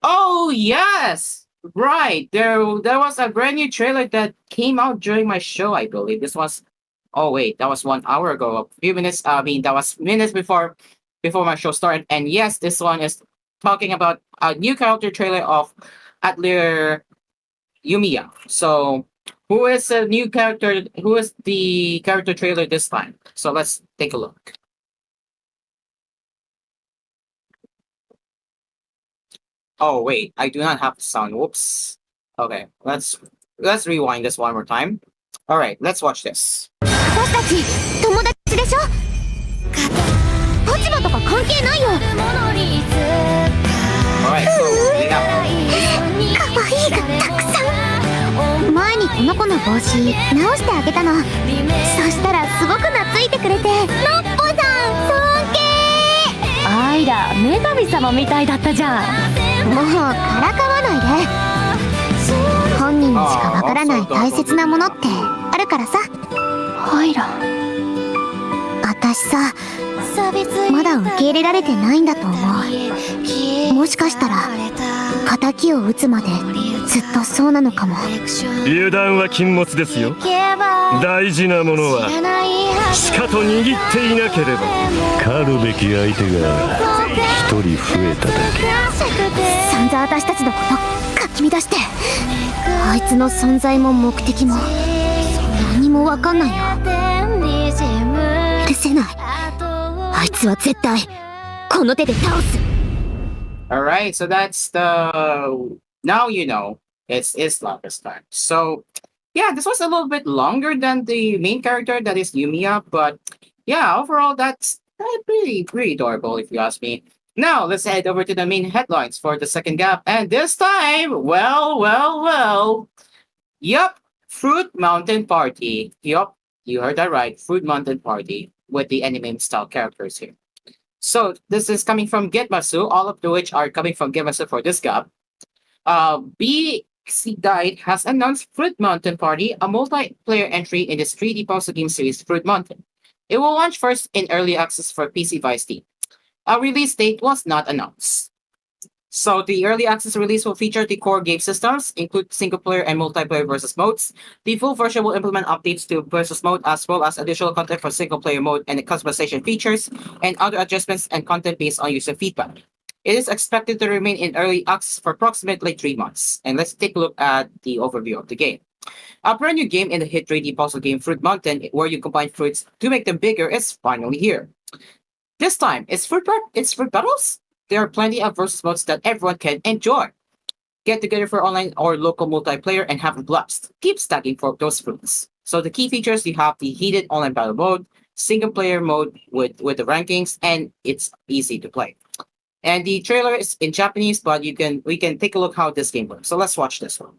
Oh yes, right. There was a brand new trailer that came out during my show. I believe this was. Oh wait, that was 1 hour ago. A few minutes. That was minutes before my show started. And yes, this one is talking about a new character trailer of Atelier Yumiya. So, who is the new character? Who is the character trailer this time? So let's take a look. Oh wait, I do not have the sound. Whoops. Okay, let's rewind this one more time. All right, let's watch this. 私たち友達でしょ。立場とか関係ないよ。 Alright, so we have 可愛いがたくさん。前にこの子の帽子直してあげたの。そしたらすごく懐いてくれて、のっぽさん尊敬。あいら、女神様みたいだったじゃん。もうからかわないで。本人にしかわからない大切なものってあるからさ。あいら。私さ、まだ受け入れられてないんだと思う。もしかしたら仇を討つまでずっとそうなのかも。油断は禁物ですよ。大事なものはしかと握っていなければ。狩るべき相手が一人増えただけ。散々私たちのことかき乱して、あいつの存在も目的も何もわかんないよ。許せない。あいつは絶対この手で倒す。 Alright, so that's the now you know it's Isla this time. So yeah, this was a little bit longer than the main character that is Yumiya, but yeah, overall that's pretty adorable if you ask me. Now let's head over to the main headlines for the second gap, and this time, well. Yup, Fruit Mountain Party. Yup, you heard that right, Fruit Mountain Party with the anime style characters here. So this is coming from Getmasu, all of which are coming from Getmasu for this gap. BC Guide has announced Fruit Mountain Party, a multiplayer entry in this 3D puzzle game series Fruit Mountain. It will launch first in early access for PC via Steam. A release date was not announced. So the early access release will feature the core game systems, include single player and multiplayer versus modes. The full version will implement updates to versus mode as well as additional content for single player mode and customization features and other adjustments and content based on user feedback. It is expected to remain in early access for approximately 3 months. And let's take a look at the overview of the game. A brand new game in the hit 3D puzzle game Fruit Mountain, where you combine fruits to make them bigger, is finally here. This time, it's fruit battles? There are plenty of versus modes that everyone can enjoy. Get together for online or local multiplayer and have a blast. Keep stacking for those fruits. So the key features, you have the heated online battle mode, single player mode with the rankings, and it's easy to play. And the trailer is in Japanese, but we can take a look how this game works. So let's watch this one.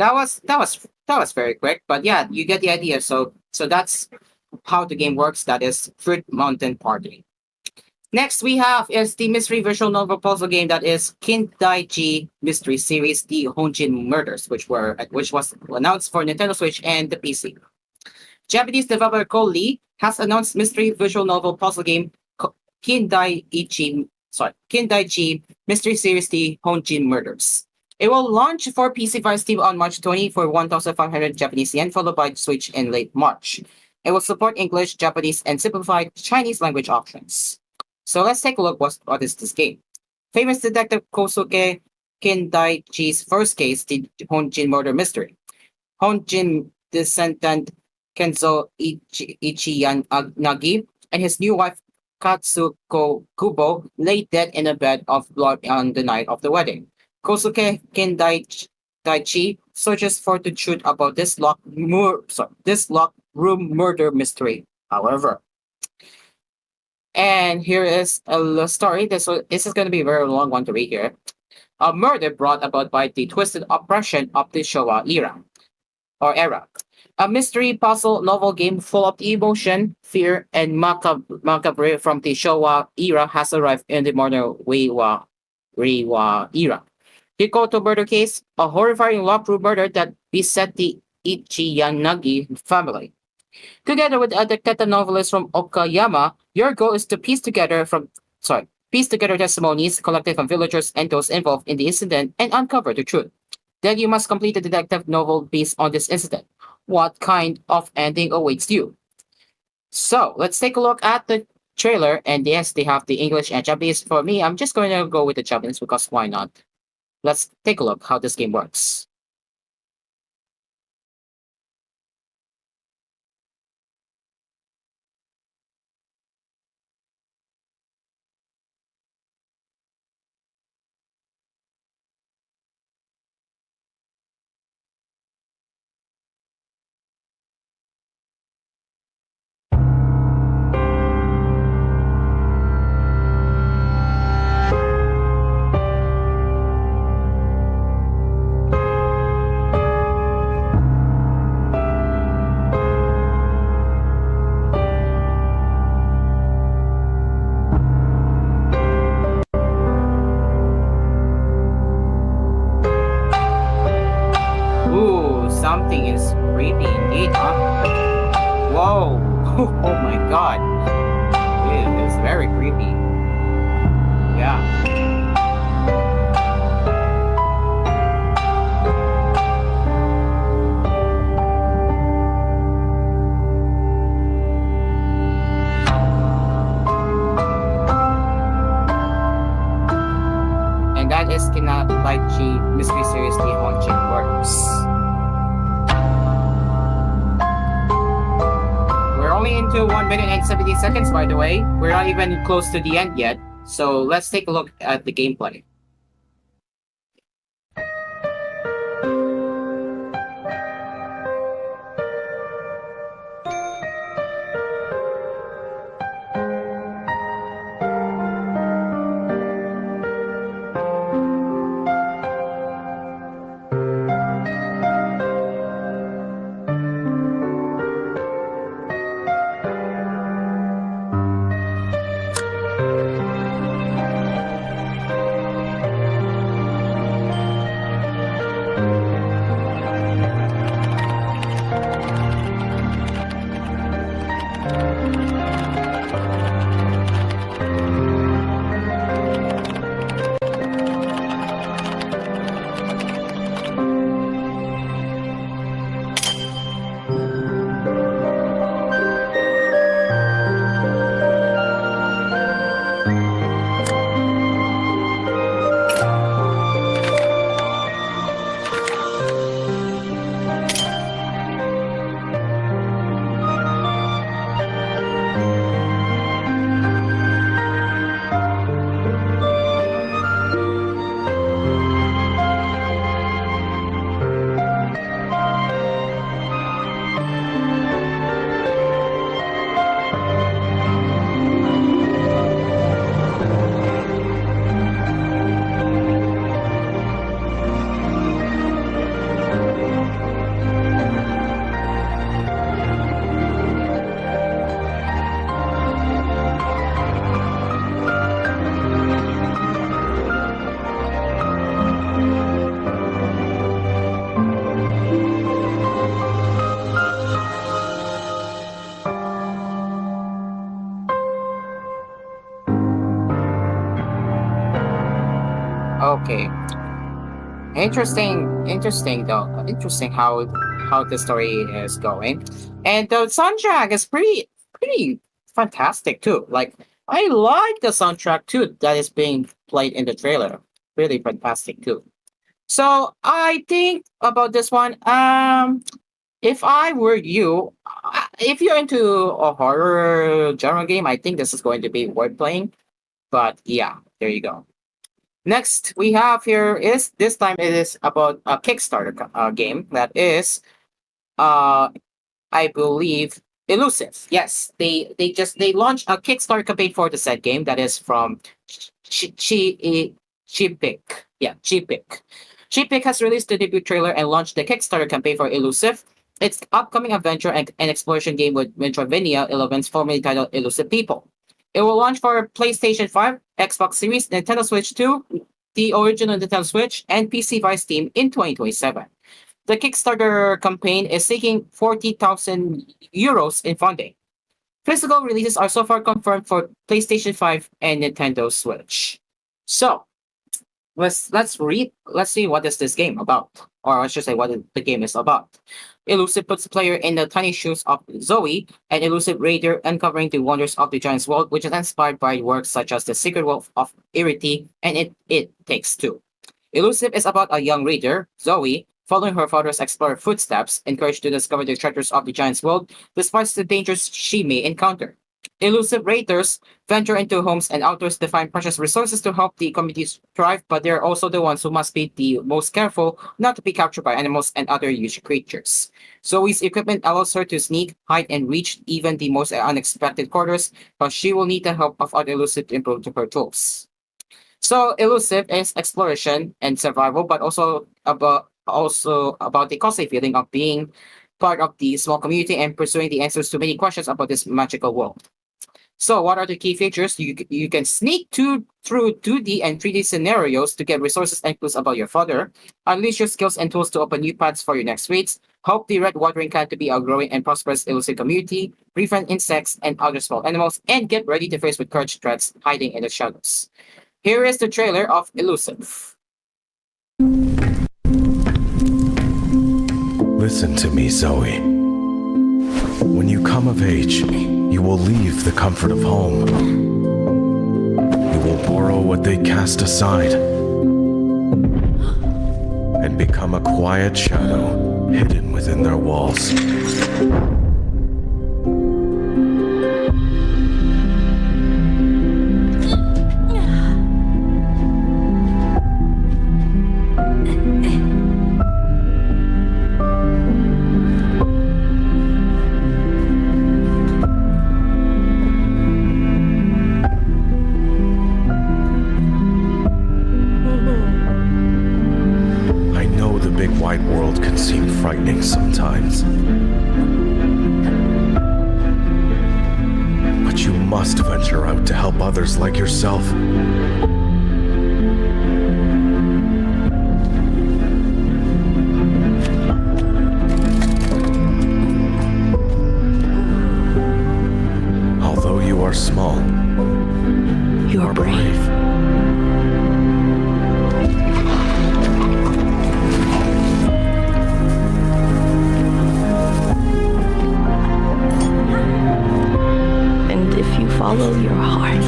That was very quick, but yeah, you get the idea. So that's how the game works. That is Fruit Mountain Party. Next we have is the mystery visual novel puzzle game that is Kindaichi Mystery Series, the Honjin Murders, which was announced for Nintendo Switch and the PC. Japanese developer Ko Lee has announced mystery visual novel puzzle game Kindaichi Mystery Series, the Honjin Murders. It will launch for PC via Steam on March 20 for 1,500 Japanese yen, followed by Switch in late March. It will support English, Japanese, and simplified Chinese language options. So let's take a look what is this game. Famous detective Kosuke Kindaichi's first case, the Honjin murder mystery. Honjin descendant Kenzo Ichiyanagi and his new wife Katsuko Kubo lay dead in a bed of blood on the night of the wedding. Kosuke Kindaichi searches for the truth about this locked room murder mystery, however. And here is a story. This is going to be a very long one to read here. A murder brought about by the twisted oppression of the Showa era. A mystery puzzle novel game full of emotion, fear, and macabre from the Showa era has arrived in the modern Reiwa era. The Koto murder case, a horrifying locked room murder that beset the Ichiyanagi family. Together with other detective novelists from Okayama, your goal is to piece together testimonies collected from villagers and those involved in the incident and uncover the truth. Then you must complete a detective novel based on this incident. What kind of ending awaits you? So let's take a look at the trailer, and yes, they have the English and Japanese. For me, I'm just going to go with the Japanese because why not? Let's take a look how this game works. Ooh, something is creepy indeed, huh? Whoa! Oh my god. It is very creepy. Yeah. And that is Kinataichi Mysteriously Haunting Works. We're only into 1 minute and 70 seconds, by the way. We're not even close to the end yet. So let's take a look at the gameplay. Okay. Interesting though. Interesting how the story is going, and the soundtrack is pretty fantastic too. Like I like the soundtrack too that is being played in the trailer. Really fantastic too. So I think about this one. If I were you, if you're into a horror genre game, I think this is going to be worth playing. But yeah, there you go. Next we have here is this time it is about a Kickstarter game that is uh I believe Elusive. Yes, they launched a Kickstarter campaign for the said game that is from Chipik. Yeah, Chipik. Chipik has released the debut trailer and launched the Kickstarter campaign for Elusive. Its upcoming adventure and exploration game with Metroidvania elements formerly titled Elusive People. It will launch for PlayStation 5, Xbox Series, Nintendo Switch 2, the original Nintendo Switch, and PC via Steam in 2027. The Kickstarter campaign is seeking 40,000 euros in funding. Physical releases are so far confirmed for PlayStation 5 and Nintendo Switch. So, let's see what is this game about, or I should say what the game is about. Elusive puts the player in the tiny shoes of Zoe, an elusive raider uncovering the wonders of the giant's world, which is inspired by works such as The Secret Wolf of Iriti and It Takes Two. Elusive is about a young raider, Zoe, following her father's explorer footsteps, encouraged to discover the treasures of the giant's world despite the dangers she may encounter. Elusive raiders venture into homes and outdoors to find precious resources to help the communities thrive, but they're also the ones who must be the most careful not to be captured by animals and other huge creatures. Zoe's equipment allows her to sneak, hide, and reach even the most unexpected corners, but she will need the help of other Elusive to improve her tools. So Elusive is exploration and survival, but also about the costly feeling of being part of the small community and pursuing the answers to many questions about this magical world. So, what are the key features? You can sneak through 2D and 3D scenarios to get resources and clues about your father, unleash your skills and tools to open new paths for your next raids, help the Red Watering Can to be a growing and prosperous elusive community, befriend insects and other small animals, and get ready to face with courage threats hiding in the shadows. Here is the trailer of Elusive. Listen to me, Zoe. When you come of age, you will leave the comfort of home. You will borrow what they cast aside and become a quiet shadow hidden within their walls. Wide world can seem frightening sometimes. But you must venture out to help others like yourself. Although you are small, you are brave. Follow your heart.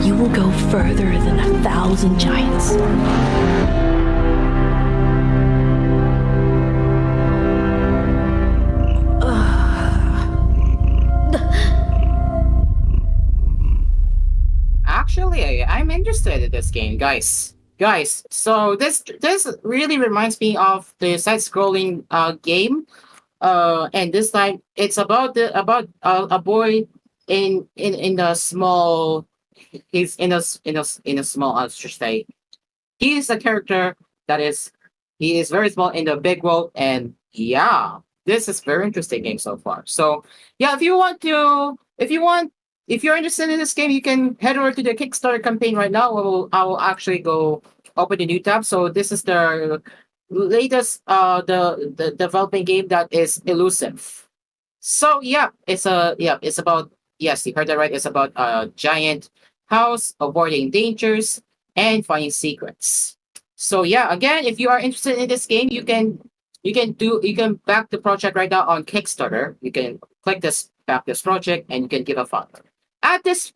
You will go further than 1,000 giants. Actually, I'm interested in this game, guys. So this really reminds me of the side-scrolling game. And this time it's about a boy in the small. He's in a small. Should say he is a character that is he is very small in the big world, and yeah, this is very interesting game so far. So yeah, if you're interested in this game, you can head over to the Kickstarter campaign right now. I will actually go open the new tab. So this is the latest the developing game that is Elusive. So yeah, it's about, yes, you heard that right. It's about a giant house, avoiding dangers, and finding secrets. So yeah, again, if you are interested in this game, you can back the project right now on Kickstarter. You can click this back this project and you can give a fund. At this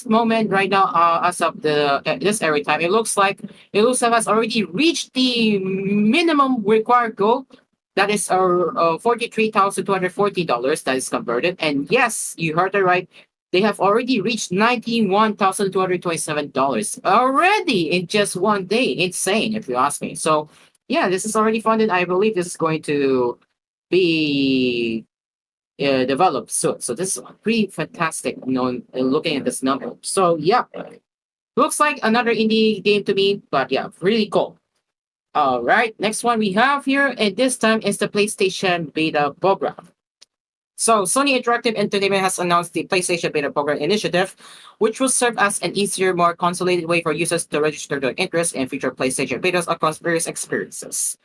moment right now, as of this every time, it looks like Elusive has already reached the minimum required goal. That is $43,240 that is converted. And yes, you heard it right. They have already reached $91,227 already in just one day. Insane, if you ask me. So yeah, this is already funded. I believe this is going to be developed soon. So this is pretty fantastic, looking at this number. So yeah, looks like another indie game to me, but yeah, really cool. All right, next one we have here, and this time is the PlayStation Beta Program. So Sony Interactive Entertainment has announced the PlayStation Beta Program initiative, which will serve as an easier, more consolidated way for users to register their interest and feature PlayStation betas across various experiences.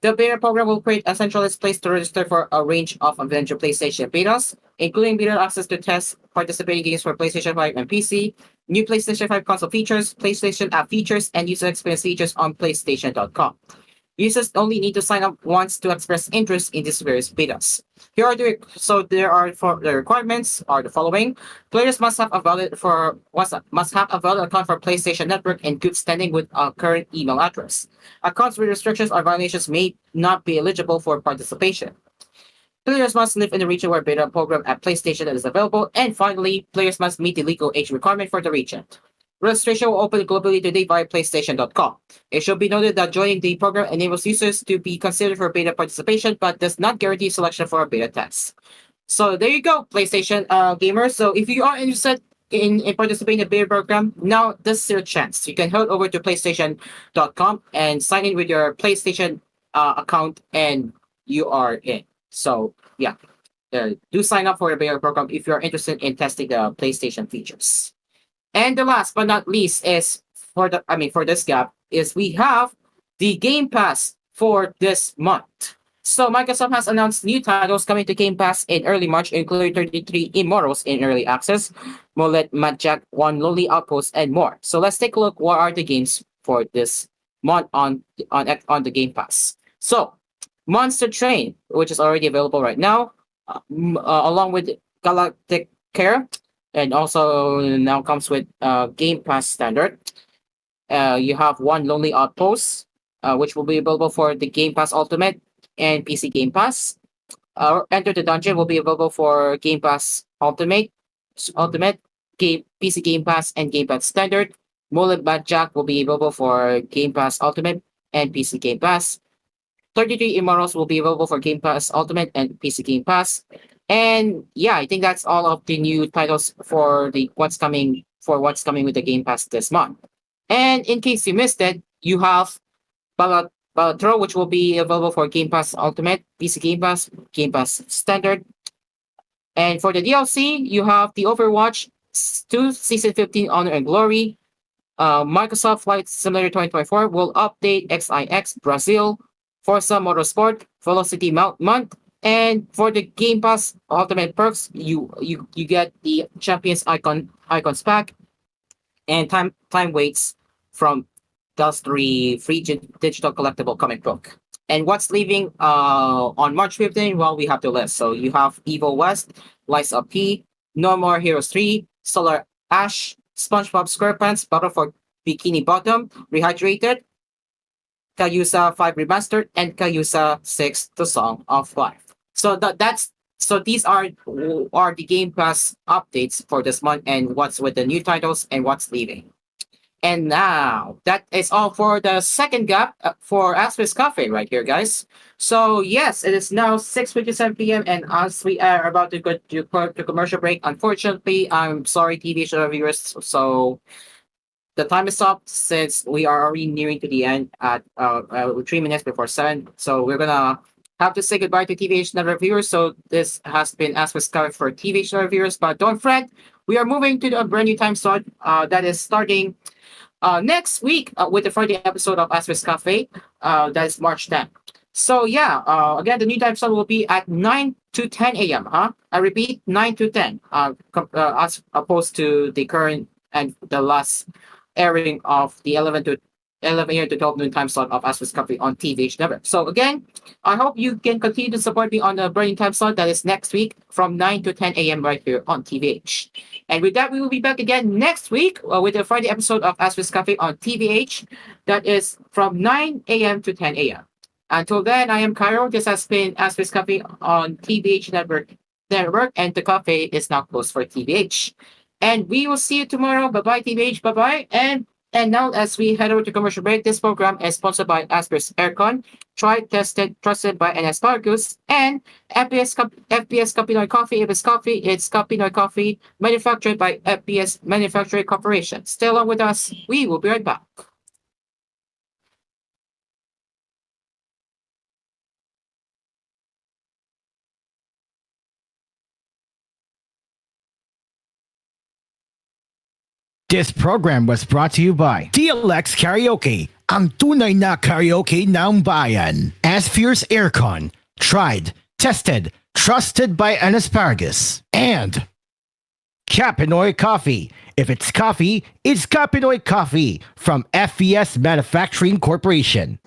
The beta program will create a centralized place to register for a range of adventure PlayStation betas, including beta access to test participating games for PlayStation 5 and PC, new PlayStation 5 console features, PlayStation app features, and user experience features on PlayStation.com. Users only need to sign up once to express interest in these various betas. Here are the the requirements are the following: players must have a valid account for PlayStation Network and good standing with a current email address. Accounts with restrictions or violations may not be eligible for participation. Players must live in the region where beta program at PlayStation is available. And finally, players must meet the legal age requirement for the region. Registration will open globally today via PlayStation.com. It should be noted that joining the program enables users to be considered for beta participation, but does not guarantee selection for a beta test. So there you go, PlayStation gamers. So if you are interested in participating in the beta program, now this is your chance. You can head over to PlayStation.com and sign in with your PlayStation account, and you are in. So yeah, do sign up for the beta program if you are interested in testing the PlayStation features. And the last but not least is for this gap is we have the Game Pass for this month. So Microsoft has announced new titles coming to Game Pass in early March, including 33 Immortals in early access, Mullet, Jack, One Lonely Outpost, and more. So let's take a look. What are the games for this month on the Game Pass? So Monster Train, which is already available right now, along with Galactic Care, and also now comes with Game Pass Standard. You have One Lonely Outpost, which will be available for the Game Pass Ultimate and PC Game Pass. Enter the Dungeon will be available for Game Pass Ultimate, PC Game Pass, and Game Pass Standard. Mullet Jack will be available for Game Pass Ultimate and PC Game Pass. 33 Immortals will be available for Game Pass Ultimate and PC Game Pass. And yeah, I think that's all of the new titles for what's coming with the Game Pass this month. And in case you missed it, you have Balatro, which will be available for Game Pass Ultimate, PC Game Pass Standard. And for the DLC, you have the Overwatch 2 Season 15 Honor and Glory. Microsoft Flight Simulator 2024 will update XIX Brazil, Forza Motorsport, Velocity Month, and for the Game Pass Ultimate perks, you get the Champions Icons pack and time waits from those 3 free digital collectible comic book. And what's leaving on March 15? Well, we have the list. So you have Evil West, Lies of P, No More Heroes 3, Solar Ash, SpongeBob SquarePants, Battle for Bikini Bottom, Rehydrated, Kayusa 5 Remastered, and Kayusa 6 The Song of Life. So these are the Game Pass updates for this month and what's with the new titles and what's leaving. And now that is all for the second gap for Asphere's Cafe right here, guys. So yes, it is now 6:57 p.m. and as we are about to go to commercial break, unfortunately, I'm sorry, TVH viewers. So the time is up since we are already nearing to the end at 3 minutes before 7. So we're gonna have to say goodbye to TVH Network viewers. So this has been Asphere's Cafe for TVH Network viewers. But don't fret, we are moving to a brand new time slot that is starting next week with the Friday episode of Asphere's Cafe. That is March 10th. So yeah, again, the new time slot will be at 9 to 10 a.m. I repeat, 9 to 10, as opposed to the current and the last airing of the 11 a.m. to 12 noon time slot of Asphere's Cafe on TVH Network. So again, I hope you can continue to support me on the burning time slot that is next week from 9 to 10 a.m. right here on TVH. And with that, we will be back again next week with the Friday episode of Asphere's Cafe on TVH that is from 9 a.m. to 10 a.m. Until then, I am Cairo. This has been Asphere's Cafe on TVH Network, and the cafe is now closed for TVH. And we will see you tomorrow. Bye-bye, TVH. Bye-bye. And now, as we head over to commercial break, this program is sponsored by Asphere's Aircon, tried, tested, trusted by NS Pargus, and FPS Kapinoy Coffee. If it's coffee, it's Kapinoy Coffee, manufactured by FPS Manufacturing Corporation. Stay along with us. We will be right back. This program was brought to you by DLX Karaoke, ang tunay na karaoke ng bayan. Asphere's Aircon, tried, tested, trusted by an asparagus. And Kapinoy Coffee, If it's coffee, it's Kapinoy Coffee from FVS Manufacturing Corporation.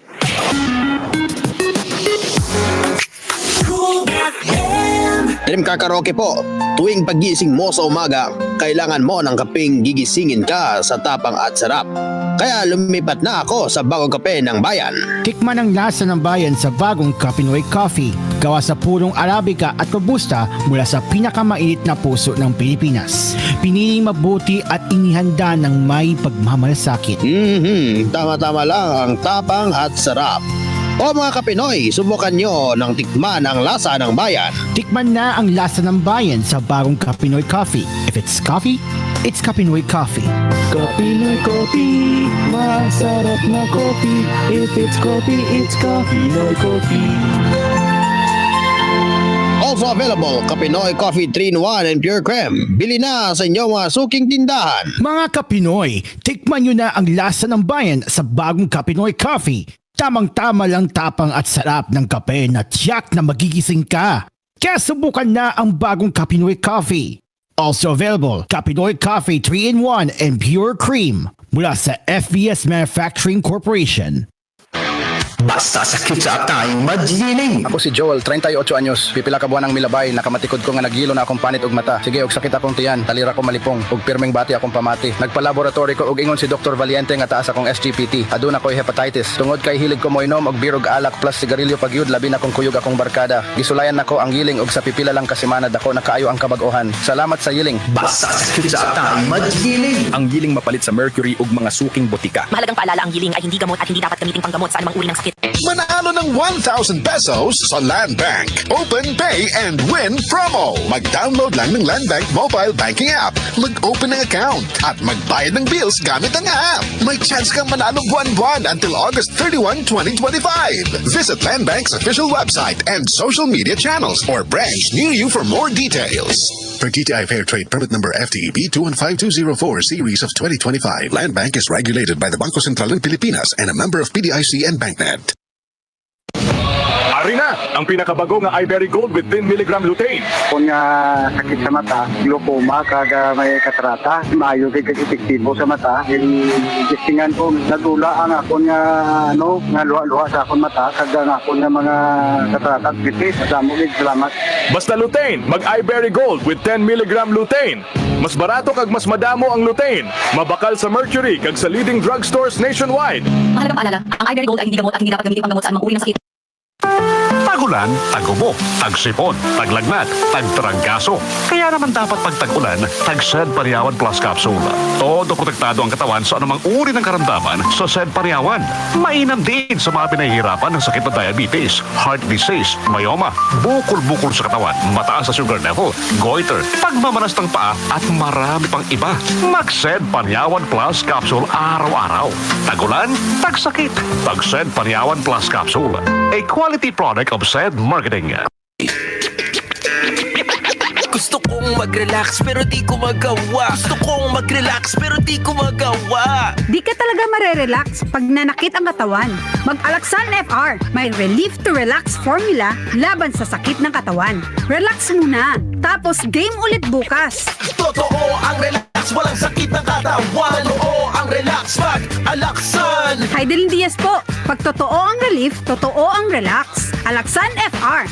Dream Car Karaoke po. Tuwing pagising mo sa umaga, kailangan mo ng kapeng gigisingin ka sa tapang at sarap. Kaya lumipat na ako sa bagong kape ng bayan. Tikman ang lasa ng bayan sa bagong Kapinoy Coffee. Gawa sa purong Arabica at Robusta mula sa pinakamainit na puso ng Pilipinas. Piniling mabuti at inihanda ng may pagmamalasakit. Tama-tama lang ang tapang at sarap. O mga Kapinoy, subukan nyo ng tikman ang lasa ng bayan. Tikman na ang lasa ng bayan sa bagong Kapinoy Coffee. If it's coffee, it's Kapinoy Coffee. Kapinoy Coffee, masarap na coffee. If it's coffee, it's Kapinoy Coffee. Also available, Kapinoy Coffee 3-in-1 and Pure Creme. Bili na sa inyong mga suking tindahan. Mga Kapinoy, tikman nyo na ang lasa ng bayan sa bagong Kapinoy Coffee. Tamang-tama lang tapang at sarap ng kape na tiyak na magigising ka. Kaya subukan na ang bagong Kapinoy Coffee. Also available, Kapinoy Coffee 3-in-1 and Pure Cream mula sa FVS Manufacturing Corporation. Basta sakit sa atay, magining. Ako si Joel, 38 anyos. Pipila ka buwan ng milabay, nakamatikod ko nga nagilo na akong panit ug mata. Sige, og sakit akong tiyan, talira ko malipong, ug pirming bati akong pamati. Nagpa-laboratory ko ug ingon si Dr. Valiente nga taas akong SGPT. Aduna ko'y hepatitis. Tungod kay hilig ko moinom og birog alak plus sigarilyo pagyud labi na kong kuyog akong barkada. Gisulayan nako ang giling og sa pipila lang ka semana dako nakaayo ang kabag-ohan. Salamat sa giling. Basta sakit sa atay, magining. Ang giling mapalit sa mercury ug mga suking botika. Mahalagang paalala, ang giling ay hindi gamot at hindi dapat gamitin panggamot sa anumang uri ng sakit. Manalo ng 1,000 pesos sa Land Bank. Open, pay, and win promo. Mag-download lang ng Land Bank mobile banking app. Mag-open ng account at magbayad ng bills gamit ang app. May chance kang manalo buwan-buwan until August 31, 2025. Visit Land Bank's official website and social media channels or branch near you for more details. For TTI Fair Trade Permit Number FTEB 215204 Series of 2025, Land Bank is regulated by the Bangko Sentral ng Pilipinas and a member of PDIC and BancNet. Ari na ang pinakabago nga iBerry Gold with 10 mg lutein. Kung nga sakit sa mata, glaucoma, kaga may katarata, maayo kay epektibo sa mata. Gistingan ko, nadula ang ako nga, nga luha-luha sa akong mata, kaga nga ako nga mga katarata, bitis, salamat. Basta lutein, mag iBerry Gold with 10 mg lutein. Mas barato kag mas madamo ang lutein. Mabakal sa mercury kag sa leading drugstores nationwide. Mahalagang paalala, ang iBerry Gold ay hindi gamot at hindi dapat gamitin panggamot sa anumang uri ng sakit. Tagulan, tagubok, tagsipon, taglagnat, tagtrangkaso. Kaya naman dapat pag tag-ulan, tag-Sed Pariawan Plus Capsule. Todo protektado ang katawan sa anumang uri ng karamdaman sa Sed Pariawan. Mainam din sa mga pinahihirapan ng sakit na diabetes, heart disease, myoma, bukol-bukol sa katawan, mataas sa sugar level, goiter, pagmamanas ng paa at marami pang iba. Mag-Sed Pariawan Plus Capsule araw-araw. Tagulan, tagsakit, tag-Sed Pariawan Plus Capsule. A quality product of Sed Marketing. Gusto kong mag-relax pero di ko magawa. Gusto kong mag-relax pero di ko magawa. Di ka talaga marerelax pag nanakit ang katawan. Mag-Alaxan FR, may relief to relax formula laban sa sakit ng katawan. Relax muna, tapos game ulit bukas. Totoo ang relax, walang sakit ng katawan. Oo ang relax, mag-Alaxan. Heidelin Diaz po, pag totoo ang relief, totoo ang relax. Alaxan FR.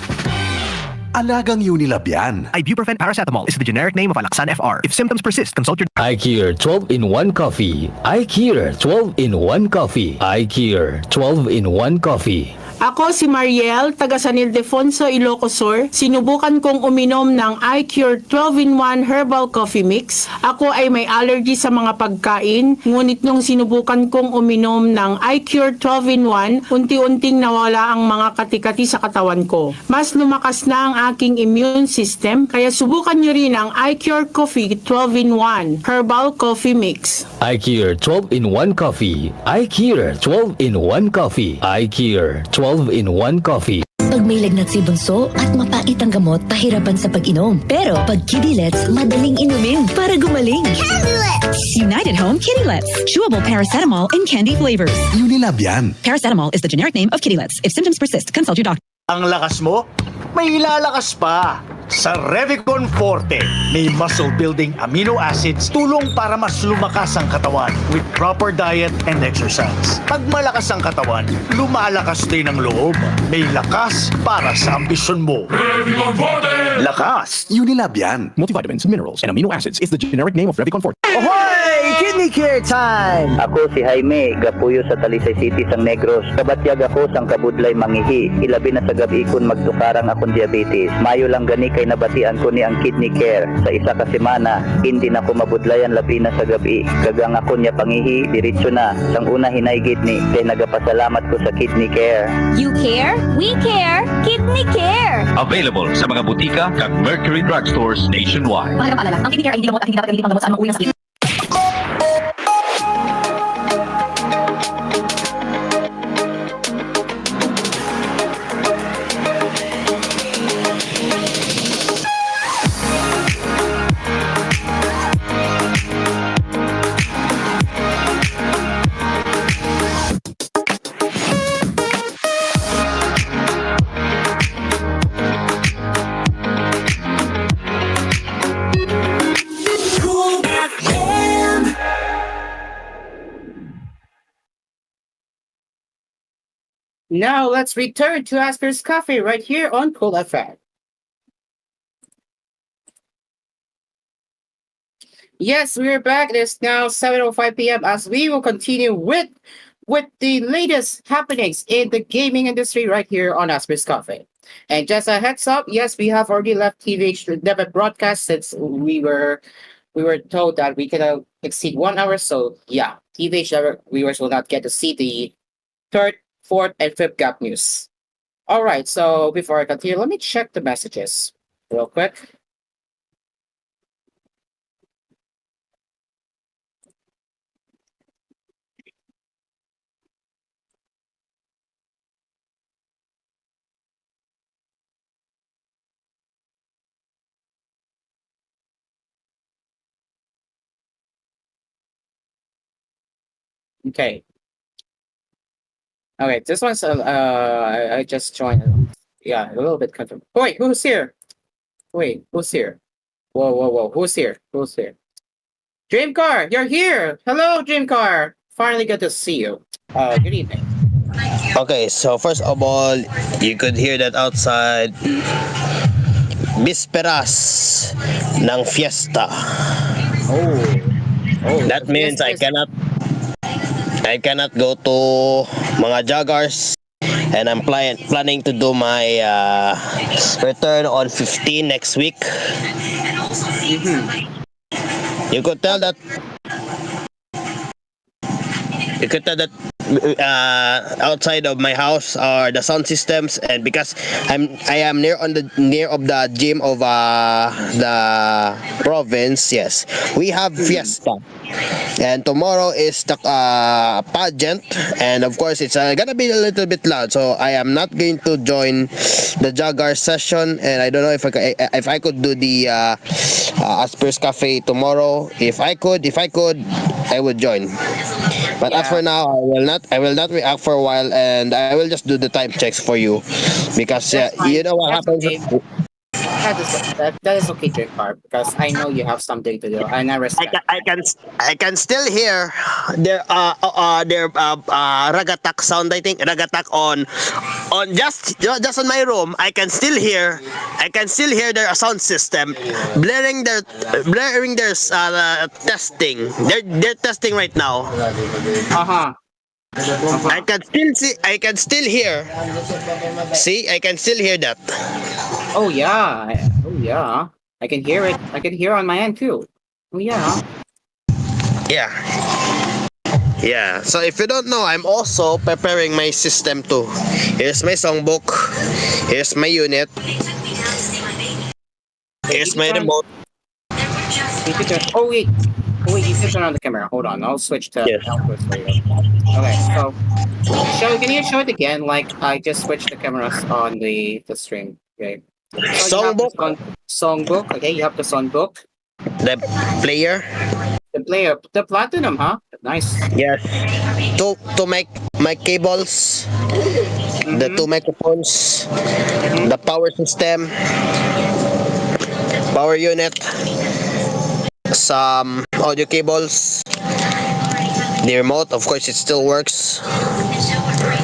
Alagang Unilab yan. Ibuprofen paracetamol is the generic name of Alaxan FR. If symptoms persist, consult your... iCure 12-in-1 Coffee. iCure 12-in-1 Coffee. iCure 12-in-1 Coffee. Ako si Mariel, taga San Ildefonso, Ilocos Sur. Sinubukan kong uminom ng iCure 12-in-1 Herbal Coffee Mix. Ako ay may allergy sa mga pagkain, ngunit nung sinubukan kong uminom ng iCure 12-in-1, unti-unting nawala ang mga katikati sa katawan ko. Mas lumakas na ang aking immune system, kaya subukan nyo rin ang iCure Coffee 12-in-1 Herbal Coffee Mix. iCure 12-in-1 Coffee. iCure 12-in-1 Coffee. iCure 12-in-1 Coffee. Pag may lagnat si bunso at mapait ang gamot, pahirapan sa pag-inom. Pero pag Kidilets, madaling inumin para gumaling. Kidilets! United Home Kidilets. Chewable paracetamol and candy flavors. Unilab yan. Paracetamol is the generic name of Kidilets. If symptoms persist, consult your doctor. Ang lakas mo? May ilalakas pa. Sa Revicon Forte, may muscle building amino acids tulong para mas lumakas ang katawan with proper diet and exercise. Pag malakas ang katawan, lumalakas din ang loob. May lakas para sa ambisyon mo. Revicon Forte! Lakas! Unilab yan. Multivitamins, minerals, and amino acids is the generic name of Revicon Forte. Ahoy! Kidney Care Time! Ako si Jaime, gapuyo sa Talisay City sang Negros. Kabatyag ako sang kabudlay mangihi. Ilabi na sa gabi kun magtukarang akong diabetes. Mayo lang gani kay nabatian ko ni ang Kidney Care. Sa isa ka semana, hindi na ko mabudlayan labi na sa gabi. Gagang ako niya pangihi, diretso na. Sang una hinay kidney, kay nagapasalamat ko sa Kidney Care. You care? We care! Kidney Care! Available sa mga butika kag Mercury Drugstores nationwide. Mahalagang paalala, ang Kidney Care ay hindi gamot at hindi dapat gamitin panggamot sa anumang uri ng sakit. Now let's return to Asphere's Cafe right here on Cool FM. Yes, we're back. It is now 7:05 p.m. as we will continue with the latest happenings in the gaming industry right here on Asphere's Cafe. And just a heads up, yes, we have already left TVH Debit broadcast since we were told that we cannot exceed 1 hour. So yeah, TVH viewers will not get to see the third, fourth, and fifth gap news. All right, so before I continue, let me check the messages real quick. Okay. Okay, this one's I just joined. Yeah, a little bit confused. Wait, who's here? Wait, who's here? Whoa, who's here? Who's here? Dreamcar, you're here. Hello, Dreamcar. Finally good to see you. Good evening. Okay, so first of all, you could hear that outside. Bisperas ng fiesta. Oh, that means I cannot go to mga joggers, and I'm planning to do my return on 15 next week. You could tell that outside of my house are the sound systems, and because I am near of the gym of the province. Yes, we have fiesta, and tomorrow is the pageant, and of course it's gonna be a little bit loud, so I am not going to join the jogger session, and I don't know if I could do the Asphere's Cafe tomorrow. If I could, I would join. But as for now, I will not react for a while, and I will just do the time checks for you, because you know what happens. Okay. That is okay, Dreamcar, because I know you have something to do, and I respect. I can still hear their ragatak sound. I think ragatak on just on my room. I can still hear their sound system blaring their testing. They're testing right now. I can still hear. See, I can still hear that. Oh yeah. I can hear it. I can hear on my end too. Oh yeah. Yeah. So if you don't know, I'm also preparing my system too. Here's my songbook. Here's my unit. Here's my remote. Oh wait, you can turn on the camera. Hold on, I'll switch to output for you. Okay, so can you show it again? Like I just switched the cameras on the stream. Okay. So songbook. Okay, you have the songbook. The player. The platinum, huh? Nice. Yes. To make my cables, the two microphones, the power system. power unit, some audio cables, the remote, of course, it still works.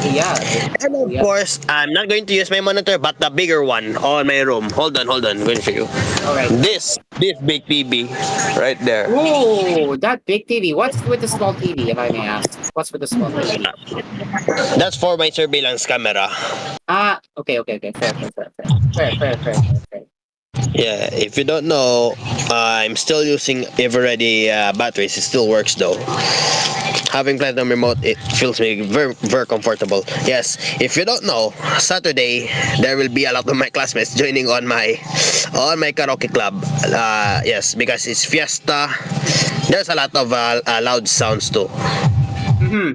Yeah. And of course, I'm not going to use my monitor, but the bigger one on my room. Hold on. I'm going to show you. All right. This big TV right there. Ooh, that big TV. What's with the small TV, if I may ask? What's with the small TV? That's for my surveillance camera. Okay. Fair. Yeah, if you don't know, I'm still using Everready batteries. It still works though. Having Platinum remote, it feels me very comfortable. Yes, if you don't know, Saturday there will be a lot of my classmates joining on my karaoke club. Yes, because it's fiesta. There's a lot of loud sounds too. Mm-hmm.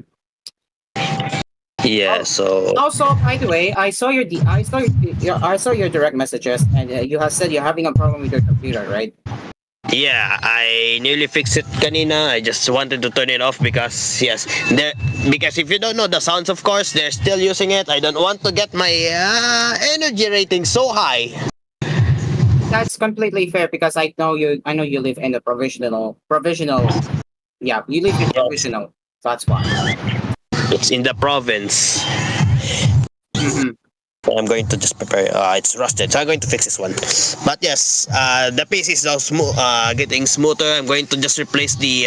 Yeah, so Also, by the way, I saw your direct messages, and you have said you're having a problem with your computer, right? yeah, I nearly fixed it kanina. I just wanted to turn it off because because if you don't know the sounds, of course, they're still using it. I don't want to get my energy rating so high. That's completely fair because I know you live in a provisional. Yeah, you live in provisional. That's why. It's in the province. Mm-hmm. I'm going to just prepare. It's rusted, so I'm going to fix this one. But yes, the PC is now getting smoother. I'm going to just replace the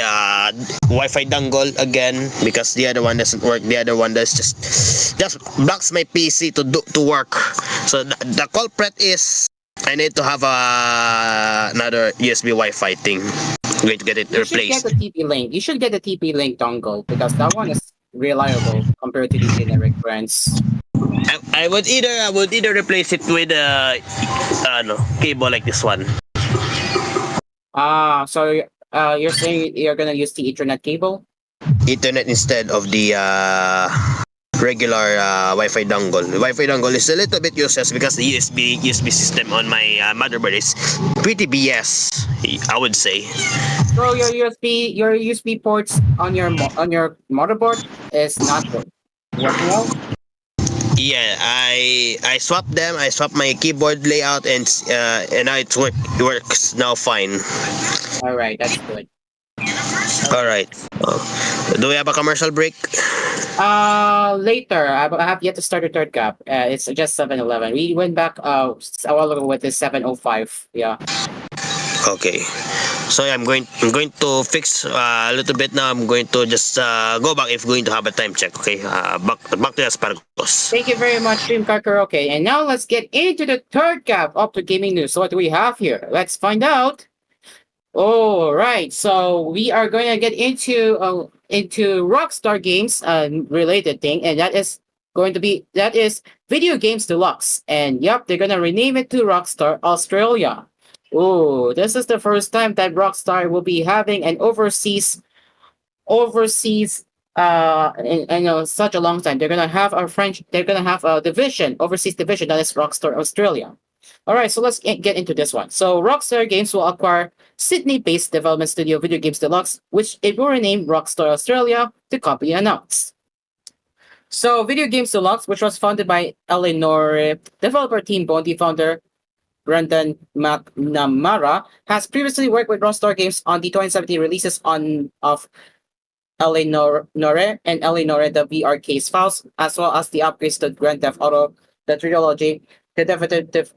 Wi-Fi dongle again because the other one doesn't work. The other one does just blocks my PC to work. So the culprit is I need to have another USB Wi-Fi thing. I'm going to get it replaced. You should get the TP-Link dongle because that one is reliable compared to the generic brands. I would either replace it with a cable like this one. So you're saying you're gonna use the Ethernet cable? Ethernet instead of the regular Wi-Fi dongle. The Wi-Fi dongle is a little bit useless because the USB system on my motherboard is pretty BS, I would say. So your USB ports on your motherboard is not working well? Yeah, I swapped them. I swapped my keyboard layout and now it works now fine. All right, that's good. All right. Do we have a commercial break? Later. I have yet to start the third cap. It's just 7:11. We went back a while ago with the 7:05. Yeah. Okay. So I'm going to fix a little bit now. I'm going to just go back if going to have a time check. Okay. Back to the Asparagos. Thank you very much, Dream Car Karaoke. And now let's get into the third cap of the gaming news. So what do we have here? Let's find out. All right. So we are going to get into Rockstar Games related thing, and that is Video Games Deluxe. And yep, they're gonna rename it to Rockstar Australia. Oh, this is the first time that Rockstar will be having an overseas in such a long time. They're gonna have a overseas division that is Rockstar Australia. All right, so let's get into this one. So Rockstar Games will acquire Sydney-based development studio Video Games Deluxe, which it will rename Rockstar Australia, the company announced. So Video Games Deluxe, which was founded by Eleanor developer team Bondi founder Brendan McNamara, has previously worked with Rockstar Games on the 2017 releases of Eleanor and Eleanor the VR case files, as well as the upgrades to Grand Theft Auto, the trilogy, the definitive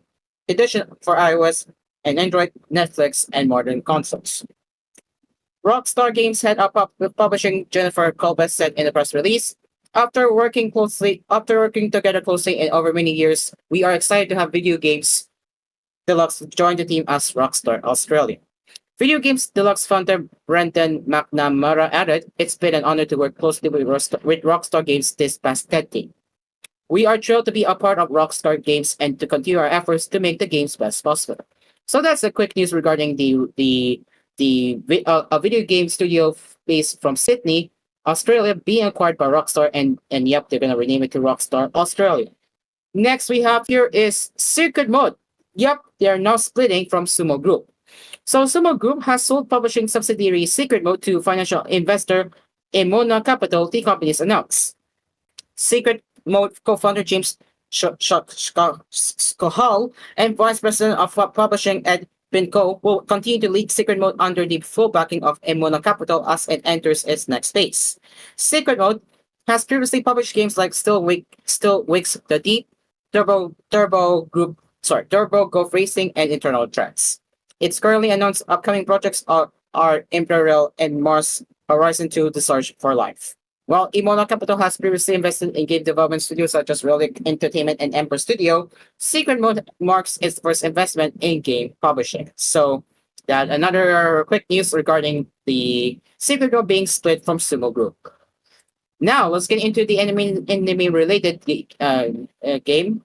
edition for iOS and Android, Netflix, and modern consoles. Rockstar Games head of publishing Jennifer Colbeth said in the press release, after working together closely and over many years, we are excited to have Video Games Deluxe join the team as Rockstar Australia. Video Games Deluxe founder Brendan McNamara added, it's been an honor to work closely with Rockstar Games this past decade. We are thrilled to be a part of Rockstar Games and to continue our efforts to make the games best possible. So that's the quick news regarding a video game studio based from Sydney, Australia, being acquired by Rockstar, and yep, they're gonna rename it to Rockstar Australia. Next we have here is Circuit Mode. Yep, they are now splitting from Sumo Group. So Sumo Group has sold publishing subsidiary Secret Mode to financial investor Emona Capital, the company's announced. Secret Mode co-founder James Skohal and Vice President of Publishing Ed Pinco will continue to lead Secret Mode under the full backing of Emono Capital as it enters its next phase. Secret Mode has previously published games like Still Wakes the Deep, Turbo Golf Racing, and Internal Threats. Its currently announced upcoming projects are Imperial and Mars Horizon 2: The Search for Life. While Emono Capital has previously invested in game development studios such as Relic Entertainment and Emperor Studio, Secret Mode marks its first investment in game publishing. So, that another quick news regarding the Secret Mode being split from Sumo Group. Now, let's get into the enemy related game.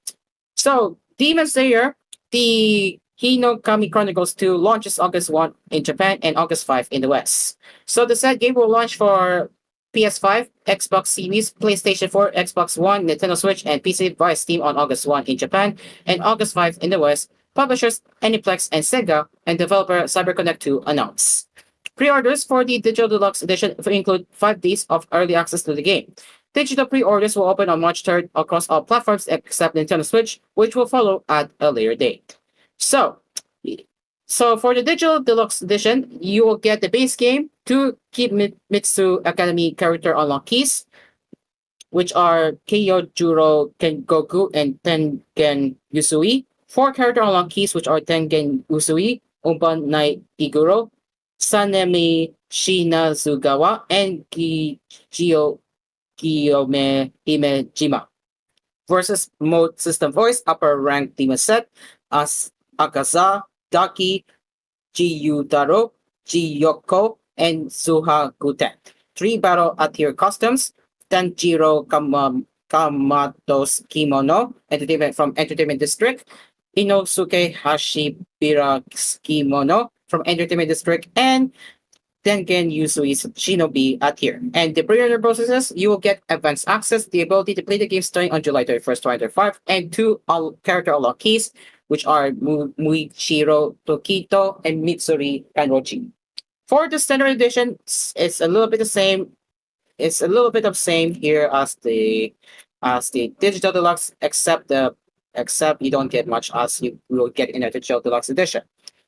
So, Demon Slayer, the Hinokami Chronicles 2 launches August 1 in Japan and August 5 in the West. So, the said game will launch for PS5, Xbox Series, PlayStation 4, Xbox One, Nintendo Switch, and PC via Steam on August 1 in Japan and August 5 in the West. Publishers Aniplex and Sega and developer CyberConnect 2 announced. Pre-orders for the Digital Deluxe Edition include 5 days of early access to the game. Digital pre-orders will open on March 3rd across all platforms except Nintendo Switch, which will follow at a later date. So for the Digital Deluxe Edition, you will get the base game, 2 Kimitsu Academy character unlock keys, which are Keiyo Juro Kengoku and Tengen Yusui, 4 character unlock keys, which are Tengen Usui, Umban Nai Iguro, Sanemi Shinazugawa, and Kiyome Himejima. Versus mode system voice, upper rank demon set as Akaza, Daki, Jiyutaro, Jiyoko, and Suhaguten. 3 battle attire costumes, Tanjiro Kamato's kimono, entertainment from Entertainment District, Inosuke Hashibira's kimono from Entertainment District, and Tengen Yusui's Shinobi attire. And the pre-order processes, you will get advanced access, the ability to play the game starting on July 31st, 2025, and 2 character unlock keys, which are Muichiro Tokito and Mitsuri Kanroji. For the standard edition, it's a little bit the same. It's a little bit of same here as the Digital Deluxe, except you don't get much as you will get in a Digital Deluxe edition.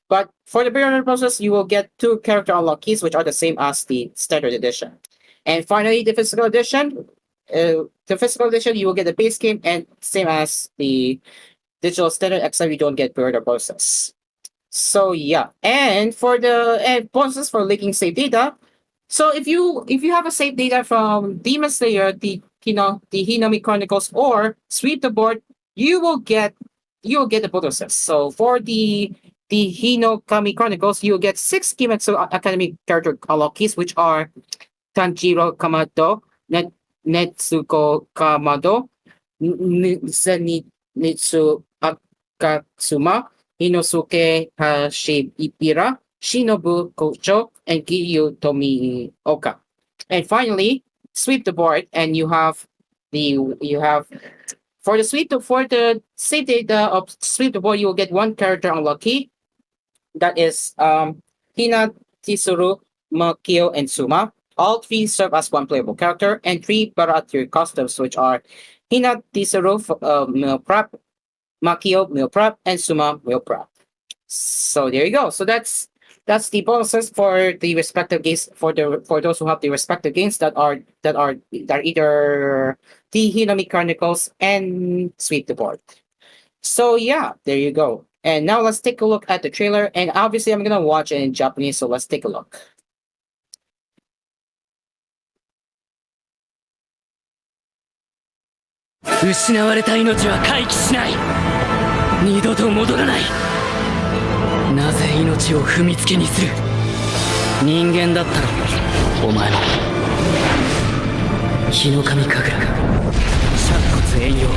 But for the pre-order process, you will get 2 character unlock keys, which are the same as the standard edition. And finally, the physical edition. You will get the base game and same as the digital standard, except you don't get pre-order process. So yeah, and for the process for leaking save data. So if you have a save data from Demon Slayer, the Hinami Chronicles, or Sweep the Board, you will get the bonuses. So for the Hinokami Chronicles, you will get 6 Kimetsu Academy character unlock keys, which are Tanjiro Kamado, Netsuko Kamado, Zenitsu Akatsuma, Inosuke Hashibira, Shinobu Kocho, and Giyu Tomioka. And finally, sweep the board, and you have for the save data of sweep the board, you will get 1 character unlock key. That is Hina, Tsuru, Makio, and Suma. All 3 serve as 1 playable character, and 3 Baratir costumes, which are Hina, Tsuru, Meal Prep, Makio, Meal Prep, and Suma, Meal Prep. So there you go. So that's the bonuses for the respective games for those who have the respective games that are either the Hinami Chronicles and Sweep the Board. So yeah, there you go. And now let's take a look at the trailer. And obviously, I'm gonna watch it in Japanese. So let's take a look. 失われた命は回帰しない。二度と戻らない。なぜ命を踏みつけにする。人間だったろお前も。日の神神楽尺骨栄養。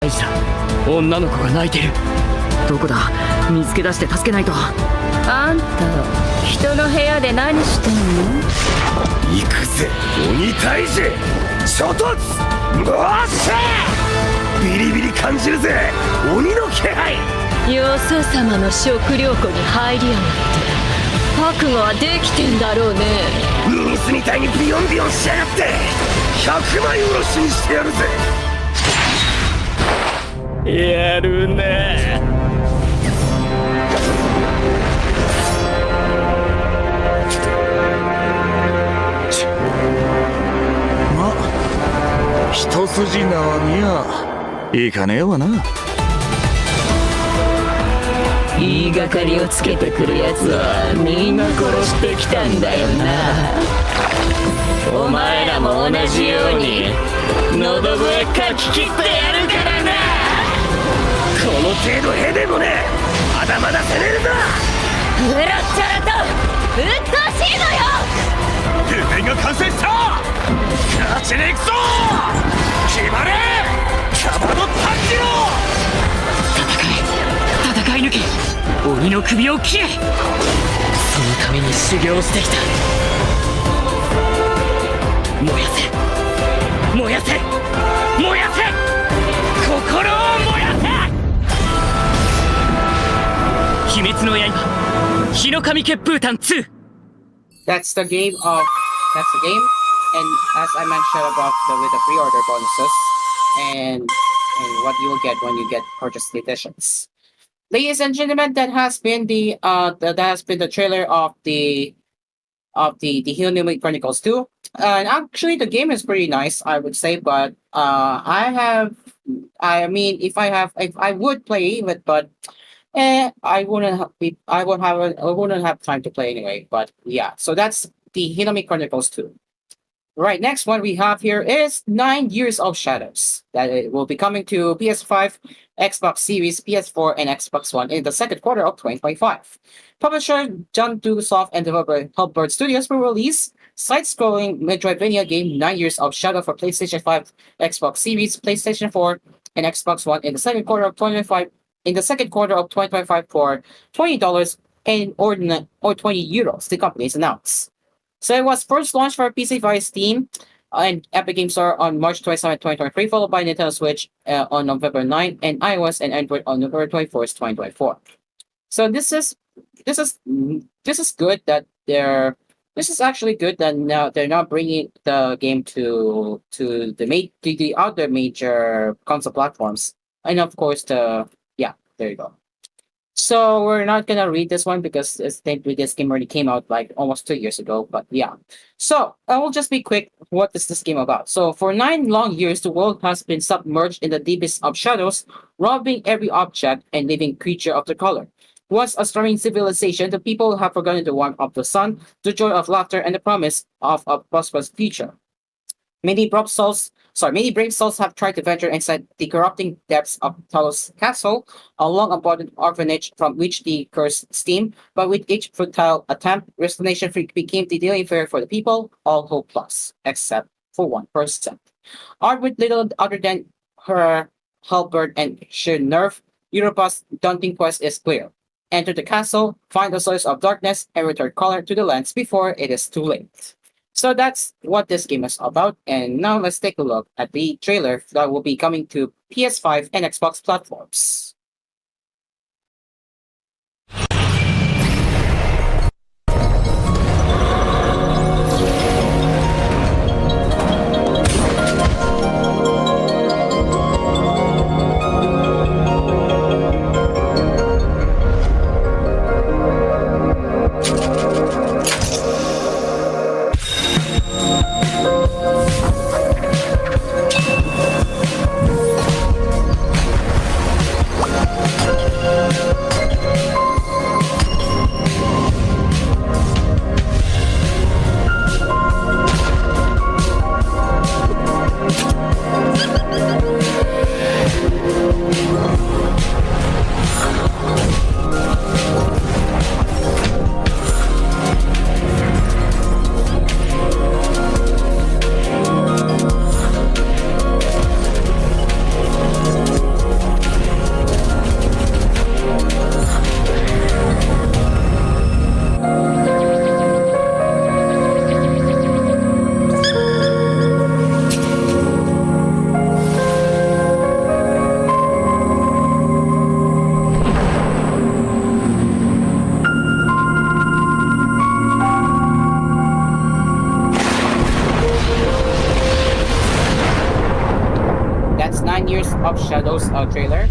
大事だ。女の子が泣いてる。どこだ、見つけ出して助けないと。あんた人の部屋で何してんの？行くぜ鬼退治衝突ブワッシャー、ビリビリ感じるぜ鬼の気配。よそ様の食料庫に入りやがって覚悟はできてんだろうね。水みたいにビヨンビヨンしやがって100枚おろしにしてやるぜ。やるね。一筋縄にはいかねえわな。言いがかりをつけてくるやつはみんな殺してきたんだよな。お前らも同じように喉笛かき切ってやるからな。この程度へでもね、まだまだ攻めるぞ。うらっちゃらとうっとうしいのよ。ルペンが完成した。勝ちに行くぞ。決まれキャバの炭治郎。戦い抜け、鬼の首を切れ。そのために修行してきた。燃やせ燃やせ燃やせ、心を燃やせ。秘密の刃、日の神血風炭2。 That's the game. And as I mentioned about with the pre-order bonuses and what you will get when you get purchase the editions. Ladies and gentlemen, that has been the trailer of the Hinome Chronicles 2. And actually, the game is pretty nice, I would say. But I would play it, but I wouldn't have time to play anyway. But yeah, so that's the Hinome Chronicles 2. Right, next one we have here is 9 Years of Shadows. That it will be coming to PS5, Xbox Series, PS4, and Xbox One in the second quarter of 2025. Publisher John Soft and developer Hubbard Studios will release side-scrolling Metroidvania game 9 Years of Shadow for PlayStation 5, Xbox Series, PlayStation 4, and Xbox One in the second quarter of 2025. In the second quarter of 2025 for $20 or €20, the company's announced. So it was first launched for PC via Steam and Epic Games Store on March 27, 2023, followed by Nintendo Switch on November 9, and iOS and Android on November 24th, 2024. So this is good that now they're not bringing the game to the other major console platforms, and of course there you go. So we're not gonna read this one because this game already came out like almost 2 years ago. But yeah, so I will just be quick. What is this game about? So for 9 long years, the world has been submerged in the deepest of shadows, robbing every object and living creature of the color. Once a stirring civilization, the people have forgotten the warmth of the sun, the joy of laughter, and the promise of a prosperous future. Many brave souls have tried to venture inside the corrupting depths of Talos Castle, a long-abandoned orphanage from which the curse stemmed, but with each futile attempt, resignation became the daily fare for the people, all hope lost, except for 1%. Armed with little other than her halberd and sheer nerve, Europa's daunting quest is clear. Enter the castle, find the source of darkness, and return color to the lands before it is too late. So that's what this game is about, and now let's take a look at the trailer that will be coming to PS5 and Xbox platforms. of Shadows trailer.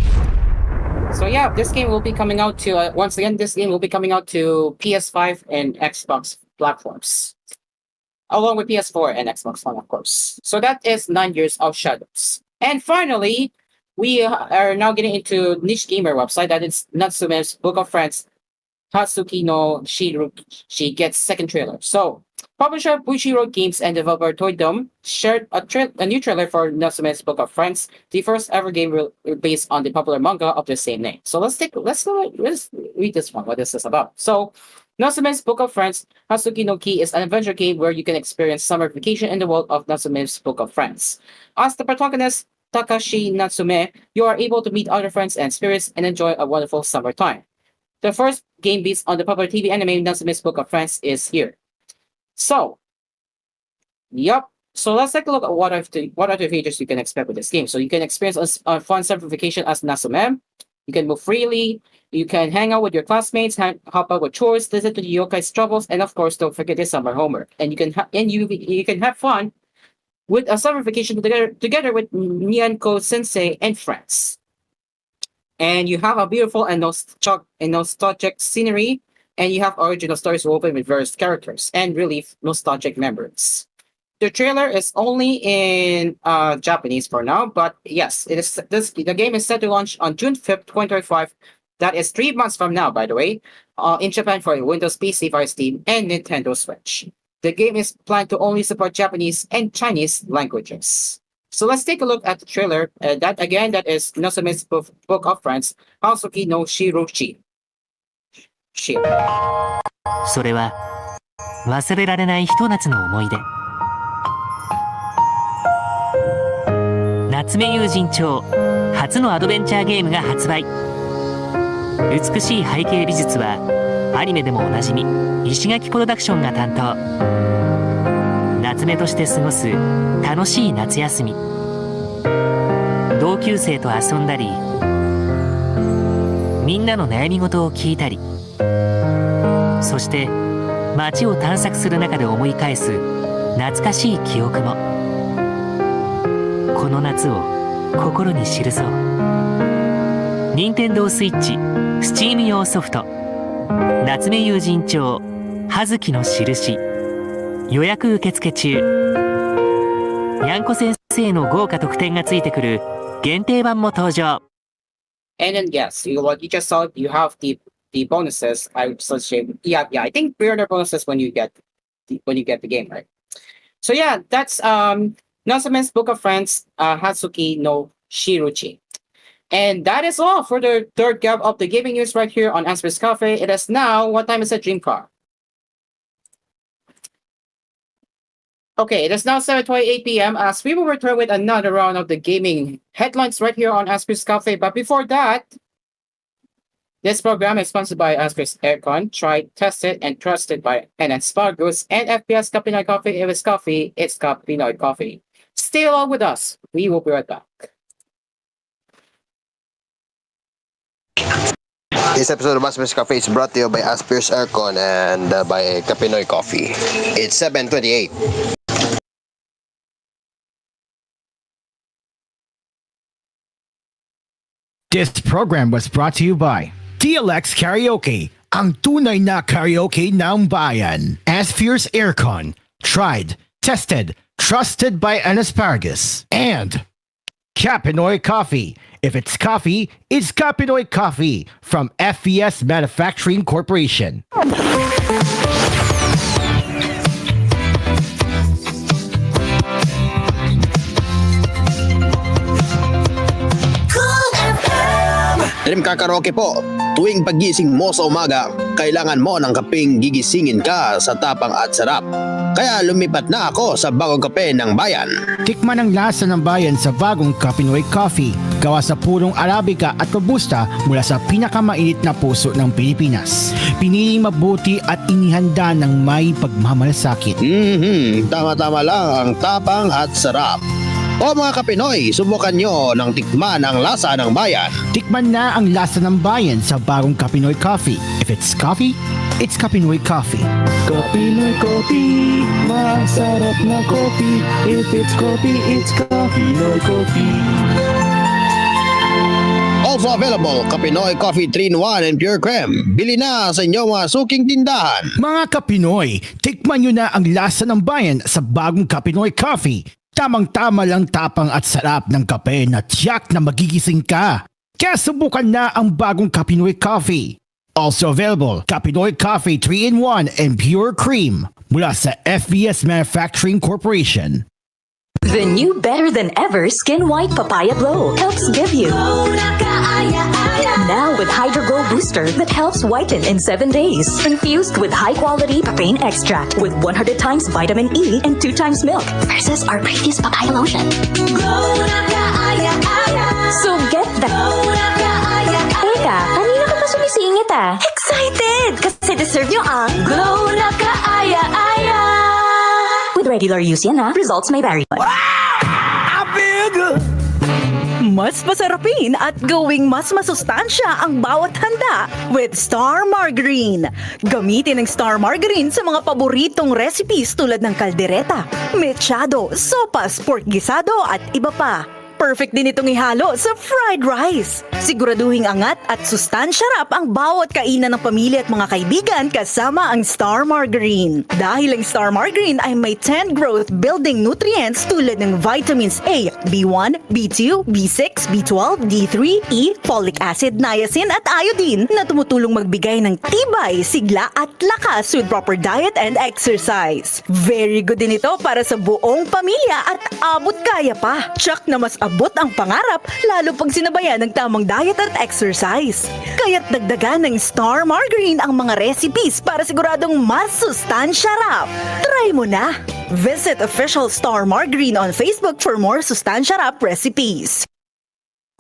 So yeah, this game will be coming out to once again. This game will be coming out to PS5 and Xbox platforms, along with PS4 and Xbox One, of course. So that is 9 Years of Shadows. And finally, we are now getting into niche gamer website that is Natsume's Book of Friends Hatsuki no Shiruchi gets second trailer. So, publisher Bushiro Games and developer Toydom shared a new trailer for Natsume's Book of Friends, the first ever game based on the popular manga of the same name. So let's read this one. What is this about? So, Natsume's Book of Friends Hatsuki no Ki is an adventure game where you can experience summer vacation in the world of Natsume's Book of Friends. As the protagonist Takashi Natsume, you are able to meet other friends and spirits and enjoy a wonderful summertime. The first game based on the popular TV anime Natsume's Book of Friends is here. So, yep. So let's take a look at what are the features you can expect with this game. So you can experience a fun summer vacation as Natsume. You can move freely. You can hang out with your classmates, help out with chores, listen to the yokai's troubles, and of course, don't forget the summer homework. And you can have fun with a summer vacation together with Nyanko Sensei and friends. And you have a beautiful and nostalgic scenery, and you have original stories woven with various characters and really nostalgic memories. The trailer is only in Japanese for now, but yes, the game is set to launch on June 5th, 2025. That is 3 months from now, by the way, in Japan for Windows PC via Steam and Nintendo Switch. The game is planned to only support Japanese and Chinese languages. So let's take a look at the trailer. That is Natsume's Book of Friends, Hatsuki no Shiruchi. それは忘れられないひと夏の思い出。夏目友人帳初のアドベンチャーゲームが発売。美しい背景美術はアニメでもおなじみ石垣プロダクションが担当。夏目として過ごす楽しい夏休み。同級生と遊んだり、みんなの悩み事を聞いたり、そして街を探索する中で思い返す懐かしい記憶も。この夏を心に記そう。任天堂スイッチ Steam 用ソフト夏目友人帳葉月の印予約受付中。にゃんこ先生の豪華特典がついてくる限定版も登場。 And then yes, what you just saw, you have the bonuses. I think pre-order bonuses when you get the game, right? So yeah, that's Natsume's Book of Friends, Hatsuki no Shiruchi. And that is all for the third gap of the gaming news right here on Asphere's Cafe. It is now, what time is it, Dream Car? Okay, it is now 7:28 p.m. as we will return with another round of the gaming headlines right here on Asphere's Cafe. But before that, this program is sponsored by Asphere's Aircon, tried, tested, and trusted by NN Spargus and FPS Pinoy Coffee. If it's coffee, it's Pinoy Coffee. Stay along with us. We will be right back. This episode of Asphere's Cafe is brought to you by Asphere's Aircon and by Pinoy Coffee. It's 7:28. This program was brought to you by TLX Karaoke, ang tunay na karaoke ng bayan. Asphere's Aircon, tried, tested, trusted by an asparagus. And Pinoy Coffee. If it's coffee, it's Pinoy Coffee from FES Manufacturing Corporation. Dream Car Karaoke po. Tuwing paggising mo sa umaga, kailangan mo ng kapeng gigisingin ka sa tapang at sarap. Kaya lumipat na ako sa bagong kape ng bayan. Tikman ang lasa ng bayan sa bagong Pinoy Coffee. Gawa sa purong Arabica at Robusta mula sa pinakamainit na puso ng Pilipinas. Piniling mabuti at inihanda ng may pagmamalasakit. Tama-tama lang ang tapang at sarap. O mga kapinoy, subukan nyo ng tikman ang lasa ng bayan. Tikman na ang lasa ng bayan sa bagong Pinoy Coffee. If it's coffee, it's Pinoy Coffee. Pinoy Coffee, masarap na coffee. If it's coffee, it's Pinoy Coffee. Also available, Kapinoy Coffee 3-in-1 and Pure Creme. Bili na sa inyong mga suking tindahan. Mga Kapinoy, tikman nyo na ang lasa ng bayan sa bagong Kapinoy Coffee. Tamang-tama lang tapang at sarap ng kape na tiyak na magigising ka. Kaya subukan na ang bagong Kapinoy Coffee. Also available, Kapinoy Coffee 3-in-1 and Pure Cream mula sa FBS Manufacturing Corporation. The new Better Than Ever Skin White Papaya Glow helps give you now with Hydro Glow Booster that helps whiten in 7 days. Infused with high-quality papain extract with 100 times vitamin E and 2 times milk versus our previous papaya lotion. So get the... Teka, kanina ka pa sumisingit ah. Excited! Kasi deserve nyo ang Glow na Kaaya-Aya! With regular use yan ha, results may vary. Mas masarapin at gawing mas masustansya ang bawat handa with Star Margarine. Gamitin ang Star Margarine sa mga paboritong recipes tulad ng kaldereta, mechado, sopas, pork gisado at iba pa. Perfect din itong ihalo sa fried rice. Siguraduhing angat at sustansyarap ang bawat kainan ng pamilya at mga kaibigan kasama ang Star Margarine. Dahil ang Star Margarine ay may 10 growth building nutrients tulad ng vitamins A, B1, B2, B6, B12, D3, E, folic acid, niacin at iodine na tumutulong magbigay ng tibay, sigla at lakas with proper diet and exercise. Very good din ito para sa buong pamilya at abot kaya pa. Tsak na mas abot ang pangarap lalo pag sinabayan ng tamang diet at exercise. Kaya't dagdagan ng Star Margarine ang mga recipes para siguradong mas sustansyarap. Try mo na! Visit official Star Margarine on Facebook for more sustansyarap recipes.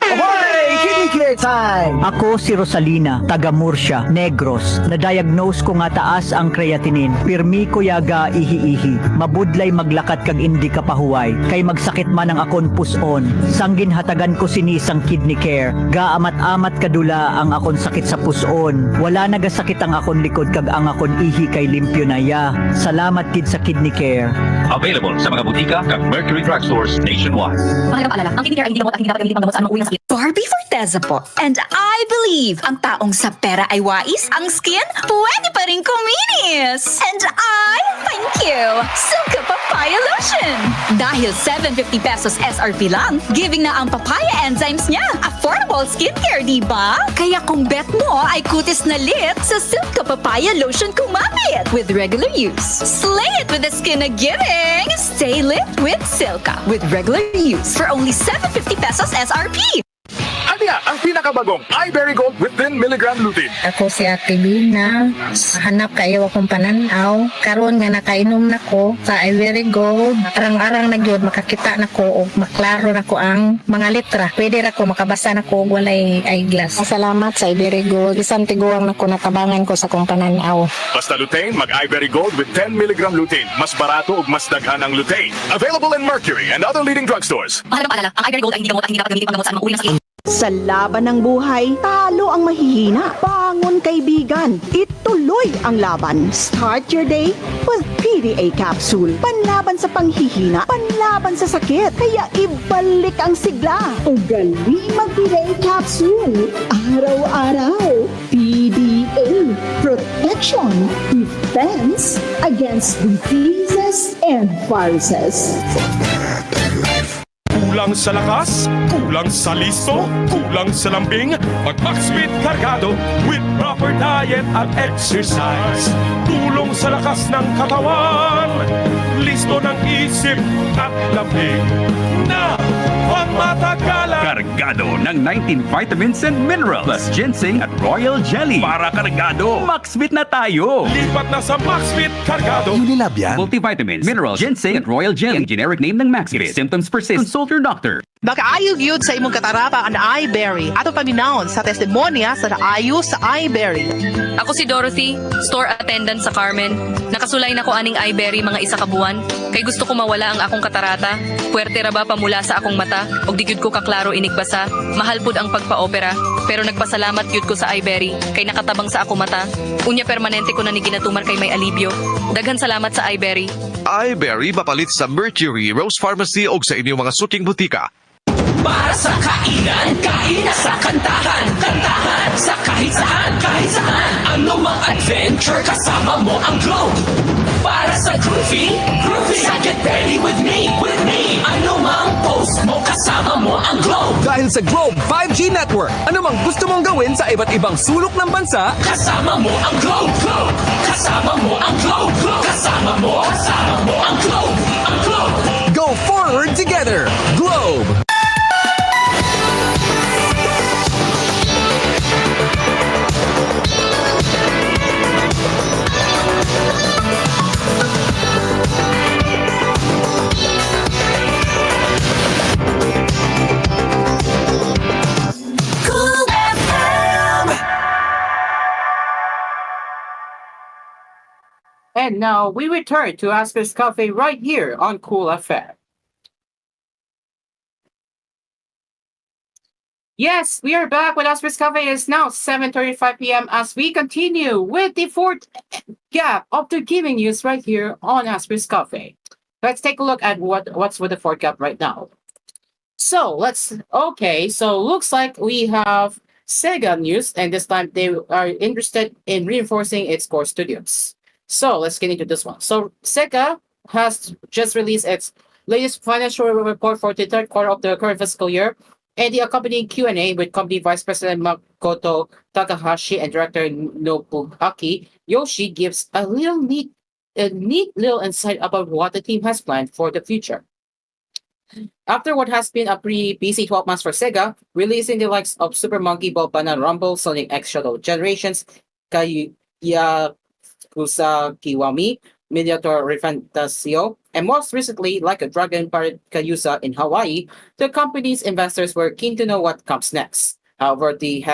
Ahoy! Kidney Care Time! Ako si Rosalina, taga Murcia, Negros. Na-diagnose ko nga taas ang creatinine. Pirmi ko yaga ihi-ihi. Mabudlay maglakat kag indi ka pahuway. Kay magsakit man ang akon puson. Sanggin hatagan ko sinisang Kidney Care. Gaamat-amat kadula ang akon sakit sa puson. Wala nagasakit ang akon likod kag ang akon ihi kay limpyo na ya. Salamat kid sa Kidney Care. Available sa mga butika kag Mercury Drugstores nationwide. Mga kapaalala, ang Kidney Care ay hindi gamot at hindi dapat gamitin panggamot sa anumang uri ng sakit. Barbie Forteza po. And I believe ang taong sa pera ay wais, ang skin pwede pa rin kuminis. And I thank you, Silka Papaya Lotion. Dahil 750 pesos SRP lang, giving na ang papaya enzymes niya. Affordable skincare, di ba? Kaya kung bet mo ay kutis na lit sa Silka Papaya Lotion kumapit with regular use. Slay it with the skin na giving. Stay lit with Silka with regular use for only 750 pesos SRP. Anya, ang pinakabagong iBerry Gold with 10 mg lutein. Ako si Ate Lina, hanap kayo akong pananaw. Karon nga nakainom na ko sa iBerry Gold. Arang-arang na gyud makakita na ko o maklaro na ko ang mga letra. Pwede ra ko makabasa na ko og walay eyeglass. Salamat sa iBerry Gold. Isang tiguang na ko natabangan ko sa akong pananaw. Basta lutein, mag iBerry Gold with 10 mg lutein. Mas barato ug mas daghan ang lutein. Available in Mercury and other leading drugstores. Mga kapaalala, ang iBerry Gold ay hindi gamot at hindi dapat gamitin panggamot sa anumang uri ng sakit. Sa laban ng buhay, talo ang mahihina. Bangon kaibigan, ituloy ang laban. Start your day with PDA Capsule. Panlaban sa panghihina, panlaban sa sakit. Kaya ibalik ang sigla. Ugali mag-PDA Capsule. Araw-araw, PDA. Protection, defense against diseases and viruses. Kulang sa lakas, kulang sa listo, kulang sa lambing, mag-Maxfit Cargado with proper diet at exercise. Tulong sa lakas ng katawan, listo ng isip at lambing na pangmatagalan. Kargado ng 19 vitamins and minerals plus ginseng at royal jelly. Para kargado, Maxfit na tayo. Lipat na sa Maxfit Cargado. Unilab yan. Multivitamins, minerals, ginseng at royal jelly. Ang generic name ng Maxfit. If symptoms persist, consult your doctor. Nakaayog yun sa imong katarapa ang iBerry. Ato paminahon sa testimonya sa naayo sa iBerry. Ako si Dorothy, store attendant sa Carmen. Nakasulay na ko aning iBerry mga isa ka buwan. Kay gusto ko mawala ang akong katarata. Puwerte ra ba pamula sa akong mata? Og di gyud ko kaklaro inigbasa. Mahal pud ang pagpa-opera. Pero nagpasalamat gyud ko sa iBerry. Kay nakatabang sa akong mata. Unya permanente ko na ni ginatuman kay may alibyo. Daghan salamat sa iBerry. iBerry mapalit sa Mercury, Rose Pharmacy o sa inyong mga suking butika. Para sa kainan, kain na sa kantahan, kantahan sa kahit saan, kahit saan. Anumang adventure, kasama mo ang globe. Para sa groovy, groovy sa get ready with me, with me. Anumang post mo, kasama mo ang globe. Dahil sa Globe 5G Network, anumang gusto mong gawin sa iba't ibang sulok ng bansa, kasama mo ang globe, globe. Kasama mo ang globe, globe. Kasama mo ang globe, ang globe. go forward together. Globe! And now we return to Asphere's Cafe right here on Cool FM. Yes, we are back with Asphere's Cafe. It's now 7:35 p.m. as we continue with the fourth gap of the gaming news right here on Asphere's Cafe. Let's take a look at what's with the fourth gap right now. So looks like we have Sega news, and this time they are interested in reinforcing its core studios. So let's get into this one. So Sega has just released its latest financial report for the third quarter of the current fiscal year, and the accompanying Q&A with company Vice President Makoto Takahashi and Director Nobuaki Yoshi gives a neat little insight about what the team has planned for the future. After what has been a pretty busy 12 months for Sega, releasing the likes of Super Monkey Ball, Banana Rumble, Sonic X Shadow Generations, Yakuza Kiwami, Miniature Refantasio, and most recently, like a Dragon Pirate Kayusa in Hawaii, the company's investors were keen to know what comes next. However, the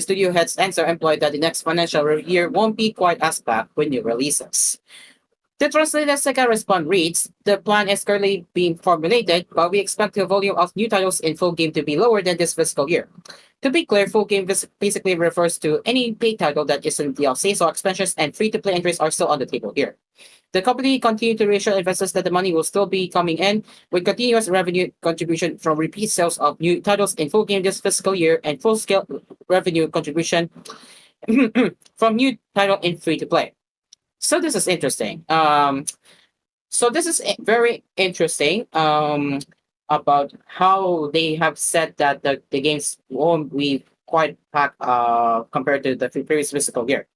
studio head's answer implied that the next financial year won't be quite as packed with new releases. The translated Sega response reads, "The plan is currently being formulated, but we expect the volume of new titles in full game to be lower than this fiscal year. To be clear, full game basically refers to any paid title that isn't DLC, so expansions and free-to-play entries are still on the table here. The company continued to reassure investors that the money will still be coming in, with continuous revenue contribution from repeat sales of new titles in full game this fiscal year and full-scale revenue contribution from new title in free-to-play." So this is interesting. Very interesting about how they have said that the games won't be quite packed compared to the previous fiscal year.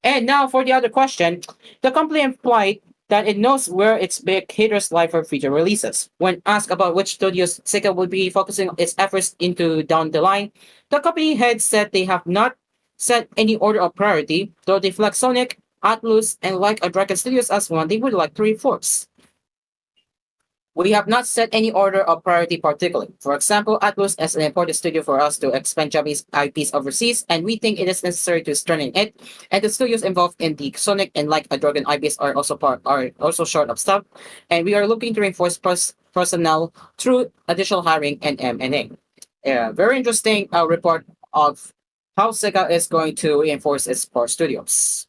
And now for the other question, the company implied that it knows where its big hitters lie for future releases. When asked about which studios Sega would be focusing its efforts into down the line, the company head said they have not set any order of priority, though they flag Sonic, Atlus, and like a Dragon Studios as one they would like to reinforce. "We have not set any order of priority particularly. For example, Atlus is an important studio for us to expand Japanese IPs overseas, and we think it is necessary to strengthen it. And the studios involved in the Sonic and like a Dragon IPs are also short of staff, and we are looking to reinforce personnel through additional hiring and M&A." Very interesting report of how Sega is going to reinforce its core studios.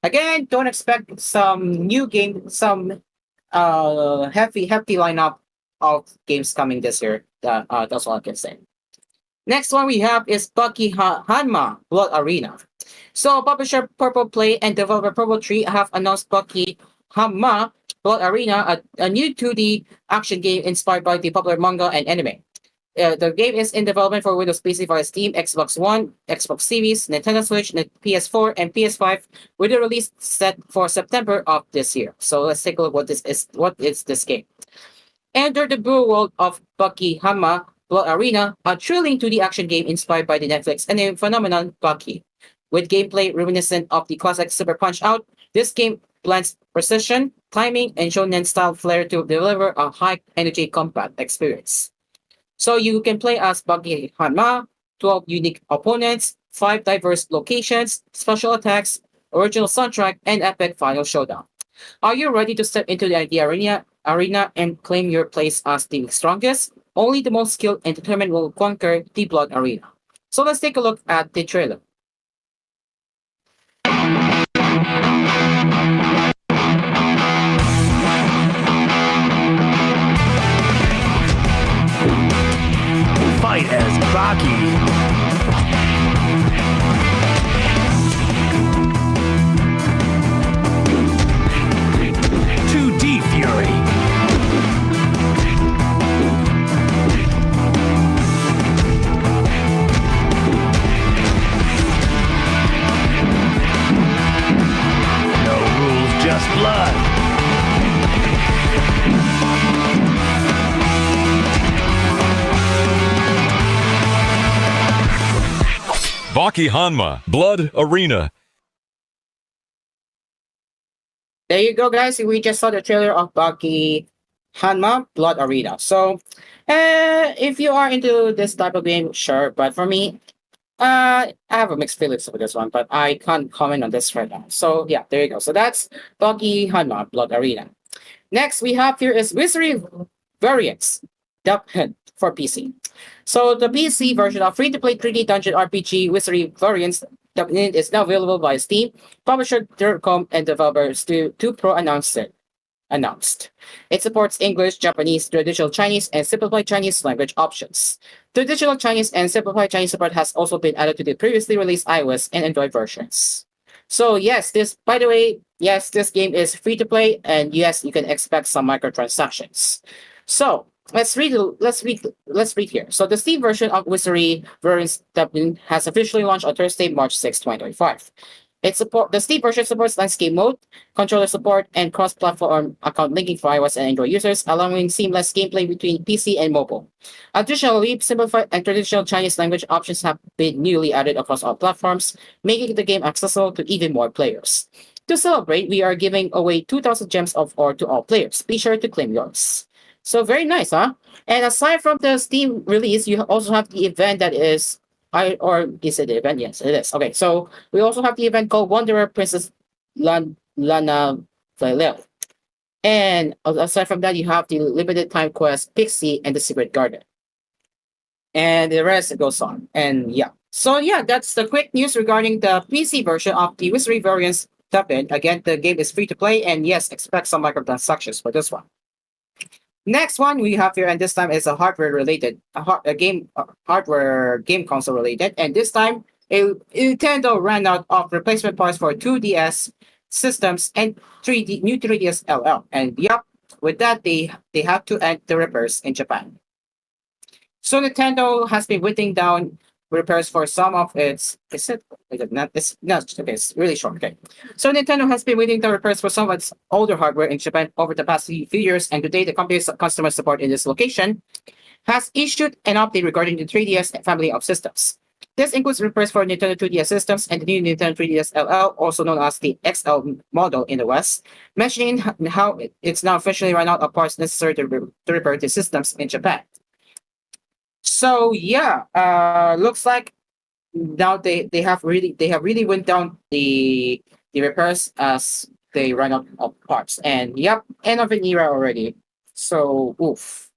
Again, don't expect some new game, some hefty lineup of games coming this year. That's all I can say. Next one we have is Bucky Hanma Blood Arena. So publisher Purple Play and developer Purple Tree have announced Bucky Hanma Blood Arena, a new 2D action game inspired by the popular manga and anime. The game is in development for Windows PC via Steam, Xbox One, Xbox Series, Nintendo Switch, PS4, and PS5, with a release set for September of this year. So let's take a look what is this game. Enter the blue world of Bucky Hanma Blood Arena, a thrilling 2D action game inspired by the Netflix anime phenomenon Bucky. With gameplay reminiscent of the classic Super Punch-Out, this game blends precision, timing, and shonen-style flair to deliver a high-energy combat experience. So you can play as Bucky Hanma, 12 unique opponents, 5 diverse locations, special attacks, original soundtrack, and epic final showdown. Are you ready to step into the arena and claim your place as the strongest? Only the most skilled and determined will conquer the Blood Arena. So let's take a look at the trailer. blood. Baki Hanma, Blood Arena. There you go, guys. We just saw the trailer of Baki Hanma Blood Arena. So, if you are into this type of game, sure. But for me, I have a mixed feelings with this one, but I can't comment on this right now. So, yeah, there you go. So that's Baki Hanma Blood Arena. Next, we have here is Wizardry Variants for PC. So the PC version of free-to-play 3D dungeon RPG Wizardry Variants is now available by Steam. Publisher Durcom and developers 2 Pro announced it. It supports English, Japanese, traditional Chinese, and simplified Chinese language options. Traditional Chinese and simplified Chinese support has also been added to the previously released iOS and Android versions. So yes, this game is free to play, and yes, you can expect some microtransactions. So let's read here. So the Steam version of Wizardry Variants Dublin has officially launched on Thursday, March 6, 2025. The Steam version supports landscape mode, controller support, and cross-platform account linking for iOS and Android users, allowing seamless gameplay between PC and mobile. Additionally, simplified and traditional Chinese language options have been newly added across all platforms, making the game accessible to even more players. To celebrate, we are giving away 2,000 gems of ore to all players. Be sure to claim yours. So very nice, huh? And aside from the Steam release, you also have the event that is is it the event? Yes, it is. Okay, so we also have the event called Wanderer Princess Lana Valel. And aside from that, you have the limited time quest Pixie and the Secret Garden. And the rest goes on. And yeah. So yeah, that's the quick news regarding the PC version of the Wizardry Variants Dublin. Again, the game is free to play, and yes, expect some microtransactions for this one. Next one we have here, and this time is a hardware game console related, and this time Nintendo ran out of replacement parts for 2DS systems and new 3DS LL, and yep, with that they had to end the repairs in Japan. So Nintendo has been whittling down repairs for some of its. Is it? Okay, it's really short. Okay, so Nintendo has been waiting the repairs for some of its older hardware in Japan over the past few years, and today the company's customer support in this location has issued an update regarding the 3DS family of systems. This includes repairs for Nintendo 2DS systems and the new Nintendo 3DS LL, also known as the XL model in the West, mentioning how it's now officially run out of parts necessary to repair the systems in Japan. So yeah, looks like now they have really went down the repairs as they run out of parts. And yep, end of an era already. So oof.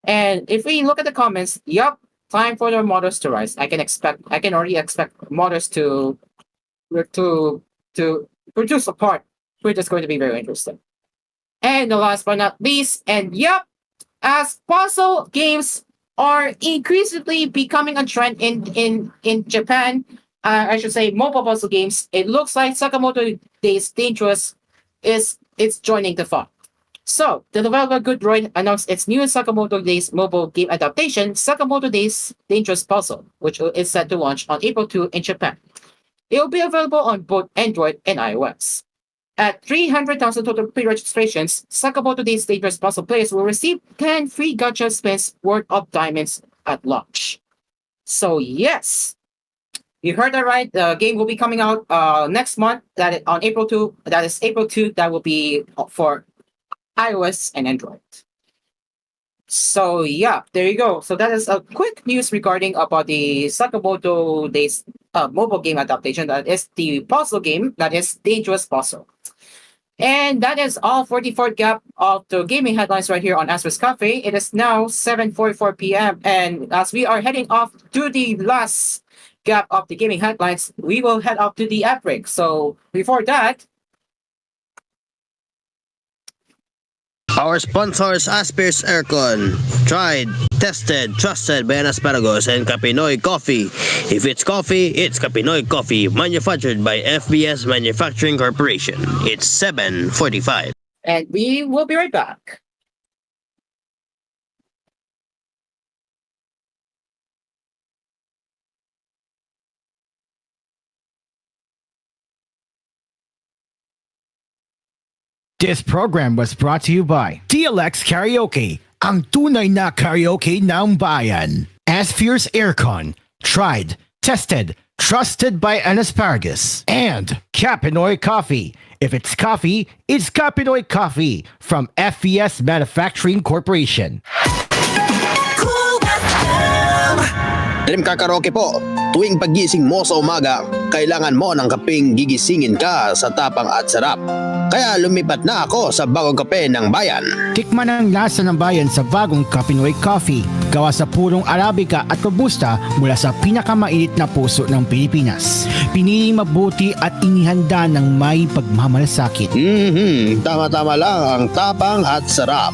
And if we look at the comments, yep, time for the models to rise. I can already expect models to produce a part, which is going to be very interesting. And the last but not least, and yep, as puzzle games are increasingly becoming a trend in Japan. I should say mobile puzzle games. It looks like Sakamoto Days Dangerous is joining the fun. So the developer Goodroid announced its new Sakamoto Days mobile game adaptation, Sakamoto Days Dangerous Puzzle, which is set to launch on April 2 in Japan. It will be available on both Android and iOS. At 300,000 total pre-registrations, Sakamoto Days Dangerous Puzzle players will receive 10 free gacha spins worth of diamonds at launch. So yes, you heard that right. The game will be coming out next month. On April 2. That is April 2. That will be for iOS and Android. So yeah, there you go. So that is a quick news regarding about the Sakamoto Days mobile game adaptation. That is the puzzle game. That is Dangerous Puzzle. And that is all for the fourth gap of the gaming headlines right here on Asphere's Cafe. It is now 7:44 p.m. And as we are heading off to the last gap of the gaming headlines, we will head off to the app break. So before that, Our sponsors, Asphere's Aircon. Tried, tested, trusted by Anasparagus and Kapinoy Coffee. If it's coffee, it's Kapinoy Coffee, manufactured by FBS Manufacturing Corporation. It's 7:45. And we will be right back. This program was brought to you by TLX Karaoke, ang tunay na karaoke ng bayan. Asphere's Aircon, tried, tested, trusted by an asparagus. And Capinoy Coffee. If it's coffee, it's Capinoy Coffee from FES Manufacturing Corporation. Dream Car Karaoke po. Tuwing paggising mo sa umaga, kailangan mo ng kapeng gigisingin ka sa tapang at sarap. Kaya lumipat na ako sa bagong kape ng bayan. Tikman ang lasa ng bayan sa bagong Capinoy Coffee. Gawa sa purong Arabica at Robusta mula sa pinakamainit na puso ng Pilipinas. Piniling mabuti at inihanda ng may pagmamalasakit. Tama-tama lang ang tapang at sarap.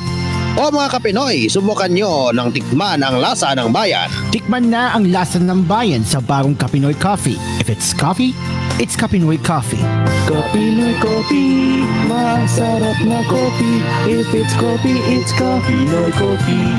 O mga Kapinoy, subukan nyo ng tikman ang lasa ng bayan. Tikman na ang lasa ng bayan sa bagong Capinoy Coffee. If it's coffee, it's Capinoy Coffee. Capinoy Coffee, masarap na coffee. If it's coffee, it's Capinoy Coffee.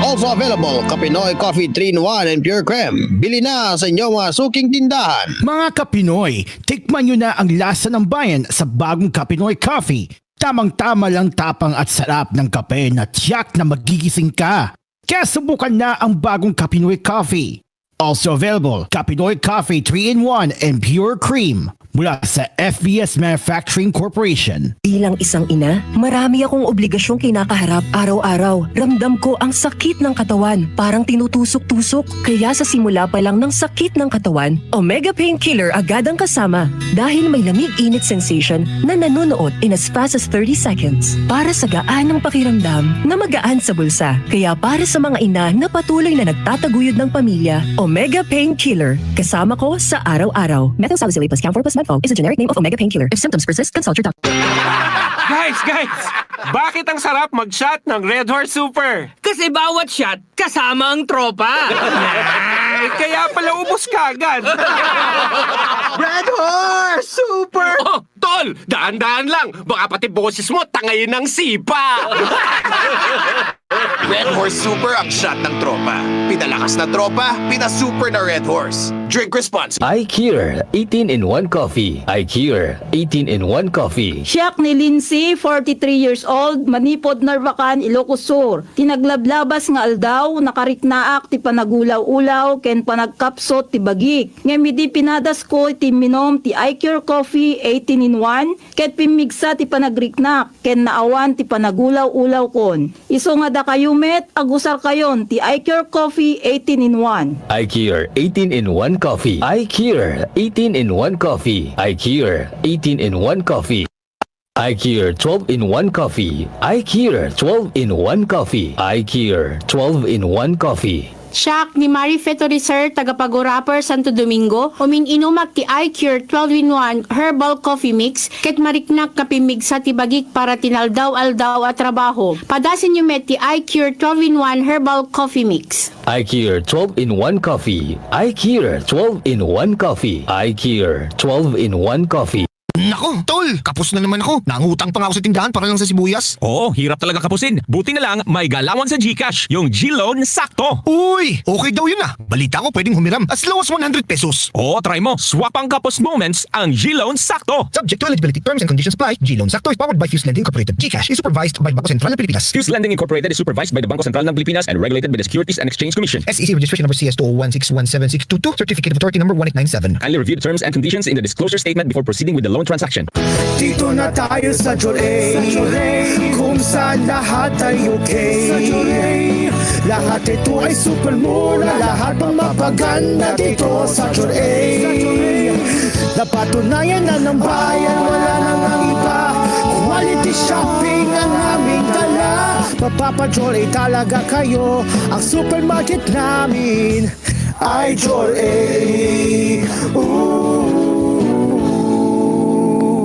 Also available, Kapinoy Coffee 3-in-1 and Pure Creme. Bili na sa inyong mga suking tindahan. Mga Kapinoy, tikman nyo na ang lasa ng bayan sa bagong Capinoy Coffee. Tamang-tama lang tapang at sarap ng kape na tiyak na magigising ka. Kaya subukan na ang bagong Capinoy Coffee. Also available, Capinoy Coffee 3-in-1 and Pure Cream mula sa FBS Manufacturing Corporation. Bilang isang ina, marami akong obligasyong kinakaharap araw-araw. Ramdam ko ang sakit ng katawan, parang tinutusok-tusok. Kaya sa simula pa lang ng sakit ng katawan, Omega Painkiller agad ang kasama. Dahil may lamig-init sensation na nanunood in as fast as 30 seconds. Para sa gaan ng pakiramdam na magaan sa bulsa. Kaya para sa mga ina na patuloy na nagtataguyod ng pamilya, Omega Painkiller. Kasama ko sa araw-araw. Methylsalicylate plus Camphor plus Medfoam is a generic name of Omega Painkiller. If symptoms persist, consult your doctor. Guys! Bakit ang sarap mag-shot ng Red Horse Super? Kasi bawat shot, kasama ang tropa. Ay, kaya pala ubos kagad. Red Horse Super! Oh, tol! Daan-daan lang. Baka pati boses mo tangayin ng sipa. Red Horse Super ang shot ng tropa. Pinalakas na tropa, pinasuper na Red Horse. Drink responsibly. iCure 18-in-1 Coffee. iCure 18-in-1 Coffee. Siyak ni Lindsay, 43 years old, Manipod, Narvacan, Ilocos Sur. Tinaglablabas nga aldaw, nakariknaak ti panagulaw-ulaw, ken panagkapsot ti bagik. Ngem di pinadas ko ti minom ti iCure Coffee 18-in-1, ket pimigsa ti panagriknak, ken naawan ti panagulaw-ulaw kon. Iso nga da kayo met, agusar kayon ti iCure Coffee 18-in-1. iCure 18-in-1 Coffee. iCure 18-in-1 Coffee. iCure 18-in-1 Coffee. iCure 12-in-1 Coffee. iCure 12-in-1 Coffee. iCure 12-in-1 Coffee. Siak ni Mari Fetorisar, tagapag-rapper Santo Domingo, uming-inumak ti iCure 12-in-1 Herbal Coffee Mix, ket mariknak kapimig sa tibagik para tinaldaw-aldaw at trabaho. Padasin nyo met ti iCure 12-in-1 Herbal Coffee Mix. iCure 12-in-1 Coffee. iCure 12-in-1 Coffee. iCure 12-in-1 Coffee. Nako, tol, kapos na naman ako. Nangutang pa nga ako sa tindahan para lang sa sibuyas. Oo, hirap talaga kapusin. Buti na lang, may galawan sa GCash, yung G-Loan sakto. Uy, okay daw yun ah. Balita ko pwedeng humiram as low as 100 pesos. Oo, try mo. Swap ang kapos moments, ang G-Loan sakto. Subject to eligibility, terms and conditions apply. G-Loan Sakto is powered by Fuse Lending Incorporated. GCash is supervised by Bangko Sentral ng Pilipinas. Fuse Lending Incorporated is supervised by the Bangko Sentral ng Pilipinas and regulated by the Securities and Exchange Commission. SEC registration number CS201617622, certificate of authority number 1897. Kindly review the terms and conditions in the disclosure statement before proceeding with the loan transaction. Dito na tayo sa Joray, kung saan lahat ay okay. Lahat ito ay super mura, lahat pang mapaganda dito sa Joray. Napatunayan na ng bayan, wala nang ang iba. Quality shopping ang aming dala. Mapapa-Joray talaga kayo, ang supermarket namin ay Joray.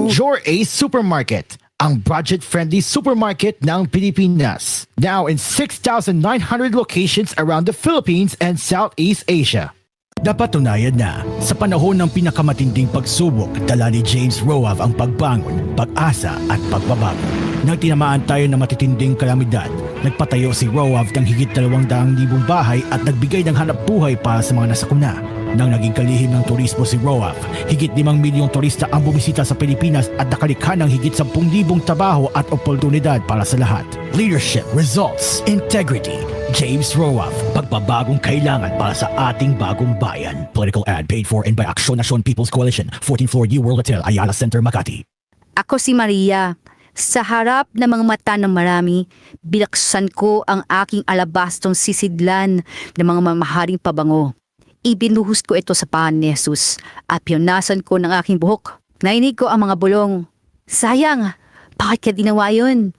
Jor A Supermarket, ang budget-friendly supermarket ng Pilipinas. Now in 6,900 locations around the Philippines and Southeast Asia. Napatunayan na, sa panahon ng pinakamatinding pagsubok, dala ni James Roave ang pagbangon, pag-asa at pagbabago. Nang tinamaan tayo ng matitinding kalamidad, nagpatayo si Roave ng higit 200,000 bahay at nagbigay ng hanap buhay para sa mga nasakuna. Nang naging kalihim ng turismo si Roaf, higit 5 milyong turista ang bumisita sa Pilipinas at nakalikha ng higit 10,000 trabaho at oportunidad para sa lahat. Leadership, results, integrity. James Roaf, pagbabagong kailangan para sa ating bagong bayan. Political ad paid for and by Aksyon Nasyon People's Coalition, 14th floor U World Hotel, Ayala Center, Makati. Ako si Maria. Sa harap ng mga mata ng marami, binaksan ko ang aking alabastong sisidlan ng mga mamahaling pabango. Ibinuhos ko ito sa paan ni Jesus at piyonasan ko ng aking buhok. Nainig ko ang mga bulong. Sayang, bakit ka ginawa yun?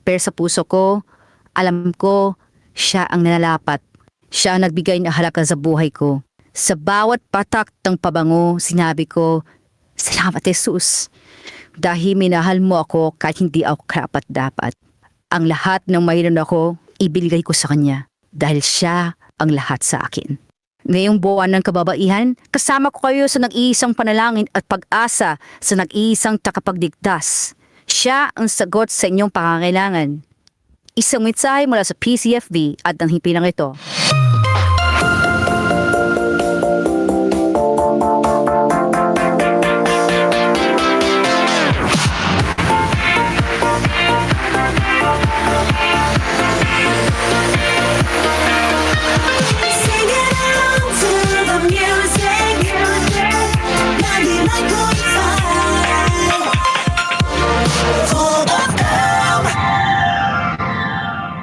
Pero sa puso ko, alam ko, siya ang nalalapat. Siya ang nagbigay ng halaga sa buhay ko. Sa bawat patak ng pabango, sinabi ko, salamat Jesus. Dahil minahal mo ako kahit hindi ako karapat-dapat. Ang lahat ng mayroon ako, ibigay ko sa kanya. Dahil siya ang lahat sa akin. Ngayong buwan ng kababaihan, kasama ko kayo sa nag-iisang panalangin at pag-asa sa nag-iisang takapagligtas. Siya ang sagot sa inyong pangangailangan. Isang mensahe mula sa PCFB at ang himpilang ito.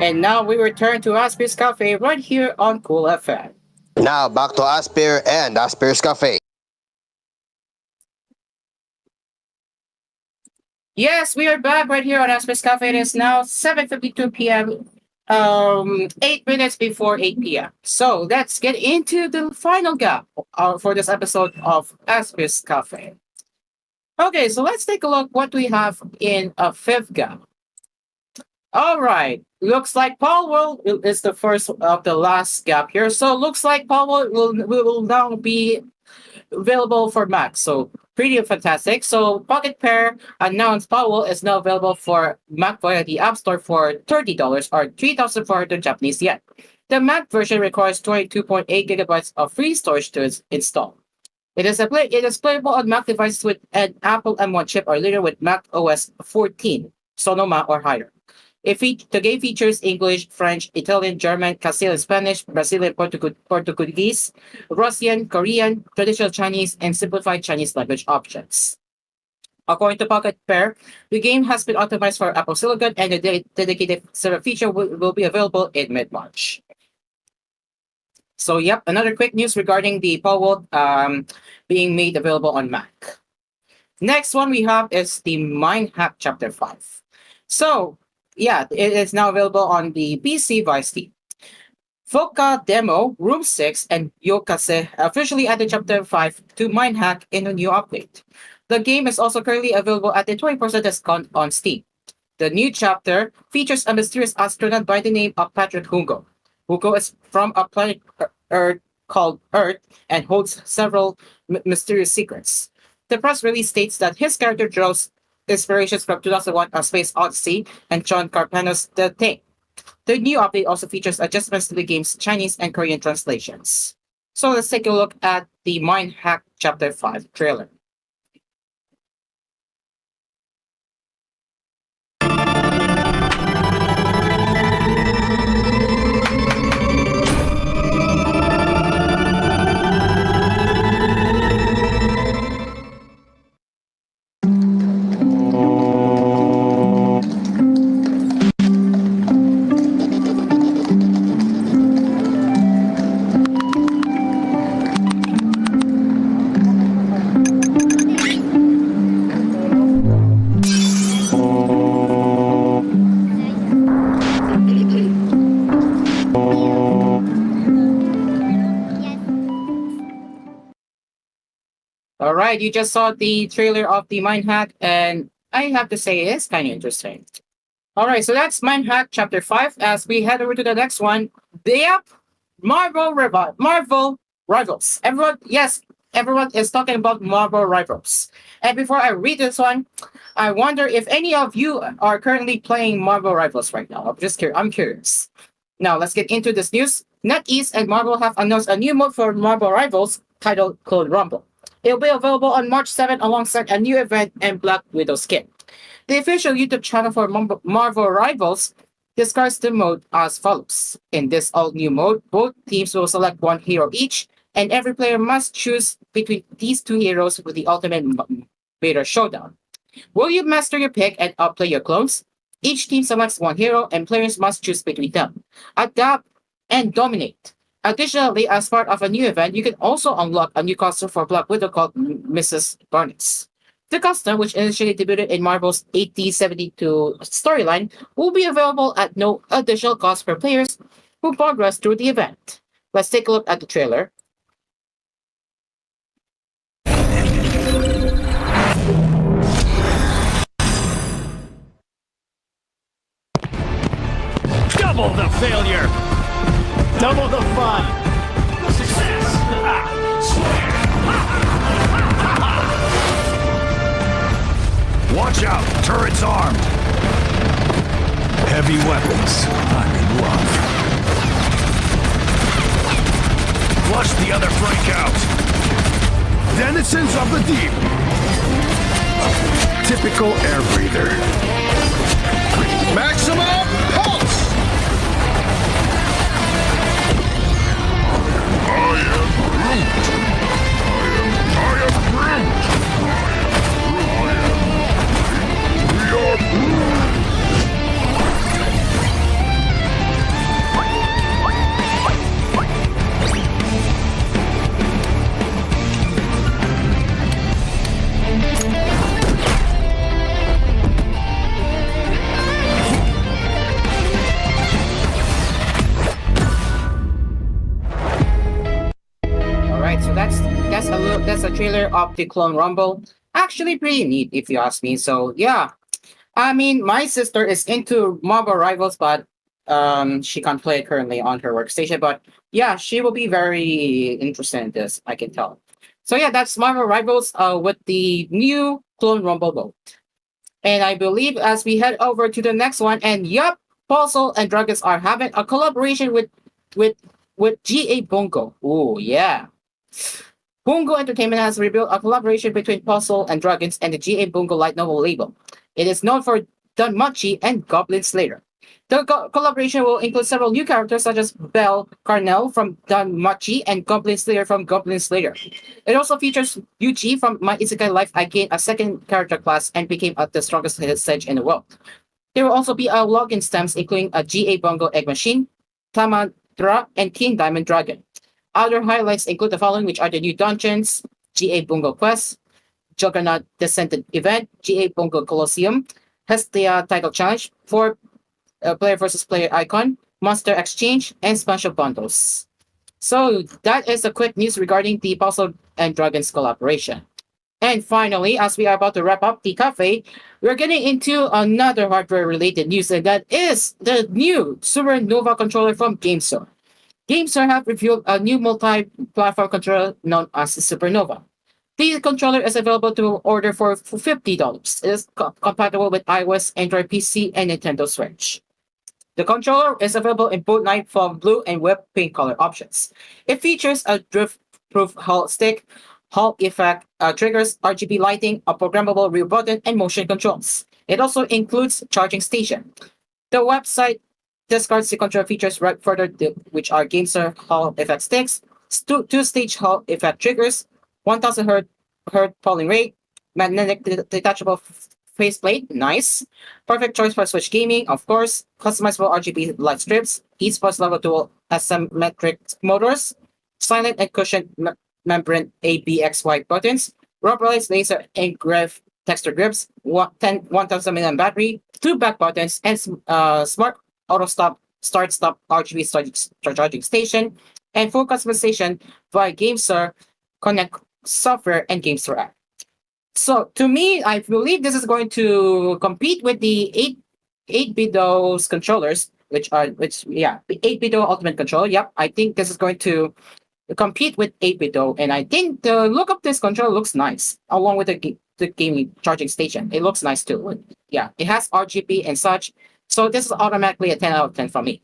And now we return to Asphere's Cafe right here on Cool FM. Now back to Asphere and Asphere's Cafe. Yes, we are back right here on Asphere's Cafe. It is now 7:52 p.m. 8 minutes before 8 p.m. So let's get into the final gap for this episode of Asphere's Cafe. Okay, so let's take a look what we have in a fifth gap. All right, looks like Paul is the first of the last gap here. So looks like Paul will now be available for Mac. So pretty fantastic. So Pocket Pair announced Powell is now available for Mac via the App Store for $30 or 3,400 Japanese yen. The Mac version requires 22.8 gigabytes of free storage to install. It is playable on Mac devices with an Apple M1 chip or later with Mac OS 14, Sonoma or higher. The game features English, French, Italian, German, Castilian Spanish, Brazilian Portuguese, Russian, Korean, traditional Chinese, and simplified Chinese language options. According to Pocket Pair, the game has been optimized for Apple Silicon and the dedicated server feature will be available in mid-March. So, yep, another quick news regarding the Powell being made available on Mac. Next one we have is the Mind Hack Chapter 5. So, yeah, it is now available on the PC via Steam. Foka Demo, Room 6, and Yokase officially added Chapter 5 to Mind Hack in a new update. The game is also currently available at a 20% discount on Steam. The new chapter features a mysterious astronaut by the name of Patrick Hungo. Hungo is from a planet Earth called Earth and holds several mysterious secrets. The press release states that his character draws inspirations from 2001: A Space Odyssey and John Carpenter's The Thing. The new update also features adjustments to the game's Chinese and Korean translations. So let's take a look at the Mind Hack Chapter 5 trailer. All right, you just saw the trailer of the Mind Hack, and I have to say it's kind of interesting. All right, so that's Mind Hack Chapter 5. As we head over to the next one, Marvel Rivals. Everyone is talking about Marvel Rivals. And before I read this one, I wonder if any of you are currently playing Marvel Rivals right now. I'm curious. Now, let's get into this news. NetEase and Marvel have announced a new mode for Marvel Rivals titled Clone Rumble. It will be available on March 7th alongside a new event and Black Widow skin. The official YouTube channel for Marvel Rivals describes the mode as follows. In this all-new mode, both teams will select one hero each, and every player must choose between these two heroes with the ultimate Vader showdown. Will you master your pick and outplay your clones? Each team selects one hero, and players must choose between them. Adapt and dominate. Additionally, as part of a new event, you can also unlock a new costume for Black Widow called Mrs. Barnes. The costume, which initially debuted in Marvel's 8072 storyline, will be available at no additional cost for players who progress through the event. Let's take a look at the trailer. Double the failure! Double the fun! Success! Watch out! Turrets armed! Heavy weapons. I'm in love. Flush the other flank out! Denizens of the deep! Typical air breather. Maximum pulse! That's a trailer of the Clone Rumble. Actually, pretty neat if you ask me. So yeah, I mean, my sister is into Marvel Rivals, but she can't play it currently on her workstation. But yeah, she will be very interested in this. I can tell. So yeah, that's Marvel Rivals with the new Clone Rumble mode. And I believe as we head over to the next one, and yup, Puzzle and Dragons are having a collaboration with GA Bungo. Oh yeah. Bungo Entertainment has revealed a collaboration between Puzzle and Dragons and the GA Bungo light novel label. It is known for Danmachi and Goblin Slayer. The collaboration will include several new characters such as Belle Carnell from Danmachi and Goblin Slayer from Goblin Slayer. It also features Yuji from My Isekai Life. I gained a second character class and became the strongest sage in the world. There will also be a login stamps including a GA Bungo Egg Machine, Tamadra, and King Diamond Dragon. Other highlights include the following, which are the new dungeons, GA Bungo Quest, Juggernaut Descendant Event, GA Bungo Colosseum, Hestia Title Challenge, 4 player versus player icon, Monster Exchange, and special bundles. So that is the quick news regarding the Puzzle and Dragons collaboration. And finally, as we are about to wrap up the cafe, we're getting into another hardware-related news, and that is the new Supernova controller from GameStore. GameStore have revealed a new multi-platform controller known as the Supernova. The controller is available to order for $50. It is compatible with iOS, Android PC, and Nintendo Switch. The controller is available in both night fog blue and web pink color options. It features a drift-proof Hall stick, Hall effect triggers, RGB lighting, a programmable rear button, and motion controls. It also includes charging station. The website discards the control features right further, which are GameStore Hall effect sticks, two-stage Hall effect triggers, 1000 Hz polling rate, magnetic detachable faceplate, nice. Perfect choice for Switch gaming, of course. Customizable RGB light strips, esports level dual asymmetric motors, silent and cushion membrane ABXY buttons, rubberized laser engraved texture grips, 1000 mAh battery, 2 back buttons, and smart auto start-stop RGB charging station, and full customization via GameStore Connect software and GameStore app. So to me, I believe this is going to compete with the 8BitDo's controllers, which 8BitDo Ultimate Controller. Yep, I think this is going to compete with 8BitDo, and I think the look of this controller looks nice, along with the gaming charging station. It looks nice too. Yeah, it has RGB and such, so this is automatically a 10 out of 10 for me.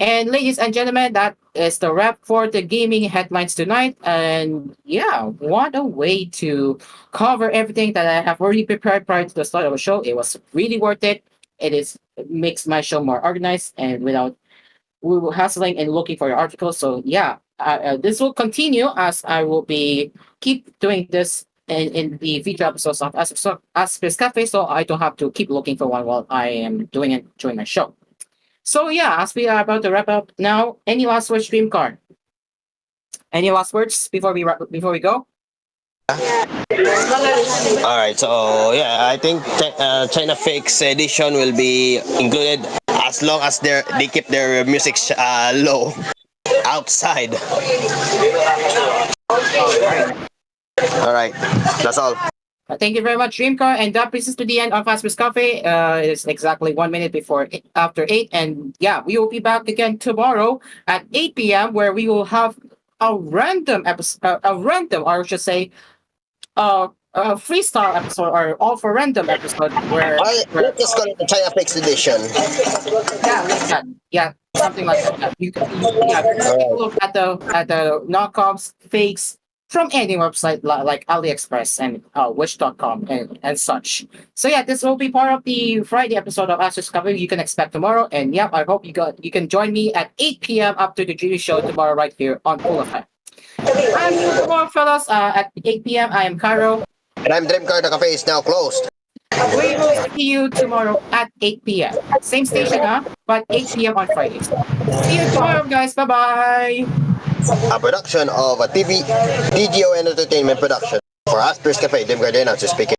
And ladies and gentlemen, that is the wrap for the gaming headlines tonight. And yeah, what a way to cover everything that I have already prepared prior to the start of the show. It was really worth it. It makes my show more organized and without we will hassling and looking for your articles. So yeah, this will continue as I will be keep doing this in the future episodes of Asphere Cafe, so I don't have to keep looking for one while I am doing it during my show. So yeah, as we are about to wrap up now, any last words, Dream Card? Any last words before we go? Alright, so yeah, I think China Fakes edition will be included as long as they keep their music low outside. Alright, that's all. Thank you very much, Dreamcar. And that brings us to the end of Aspers Cafe. It's exactly 1 minute after 8. And yeah, we will be back again tomorrow at 8 p.m. where we will have a random episode, or I should say, a freestyle episode or all for random episode where Let's just call it the China Fakes edition. yeah, like that. Yeah, something like that. Yeah, you can look at the knockoffs, fakes from any website like AliExpress and Wish.com and such. So yeah, this will be part of the Friday episode of Ask Discovery you can expect tomorrow. And yeah, I hope you can join me at 8 p.m. after the Judy show tomorrow right here on Full Effect. And tomorrow, fellas, at 8 p.m. I am Cairo. And I'm Dreamcar, the cafe is now closed. We will see you tomorrow at 8 p.m. Same station, but 8 p.m. on Fridays. See you tomorrow, guys. Bye-bye. A production of a TGO Entertainment production. For Aspers Cafe, Dreamcar Denance speaking.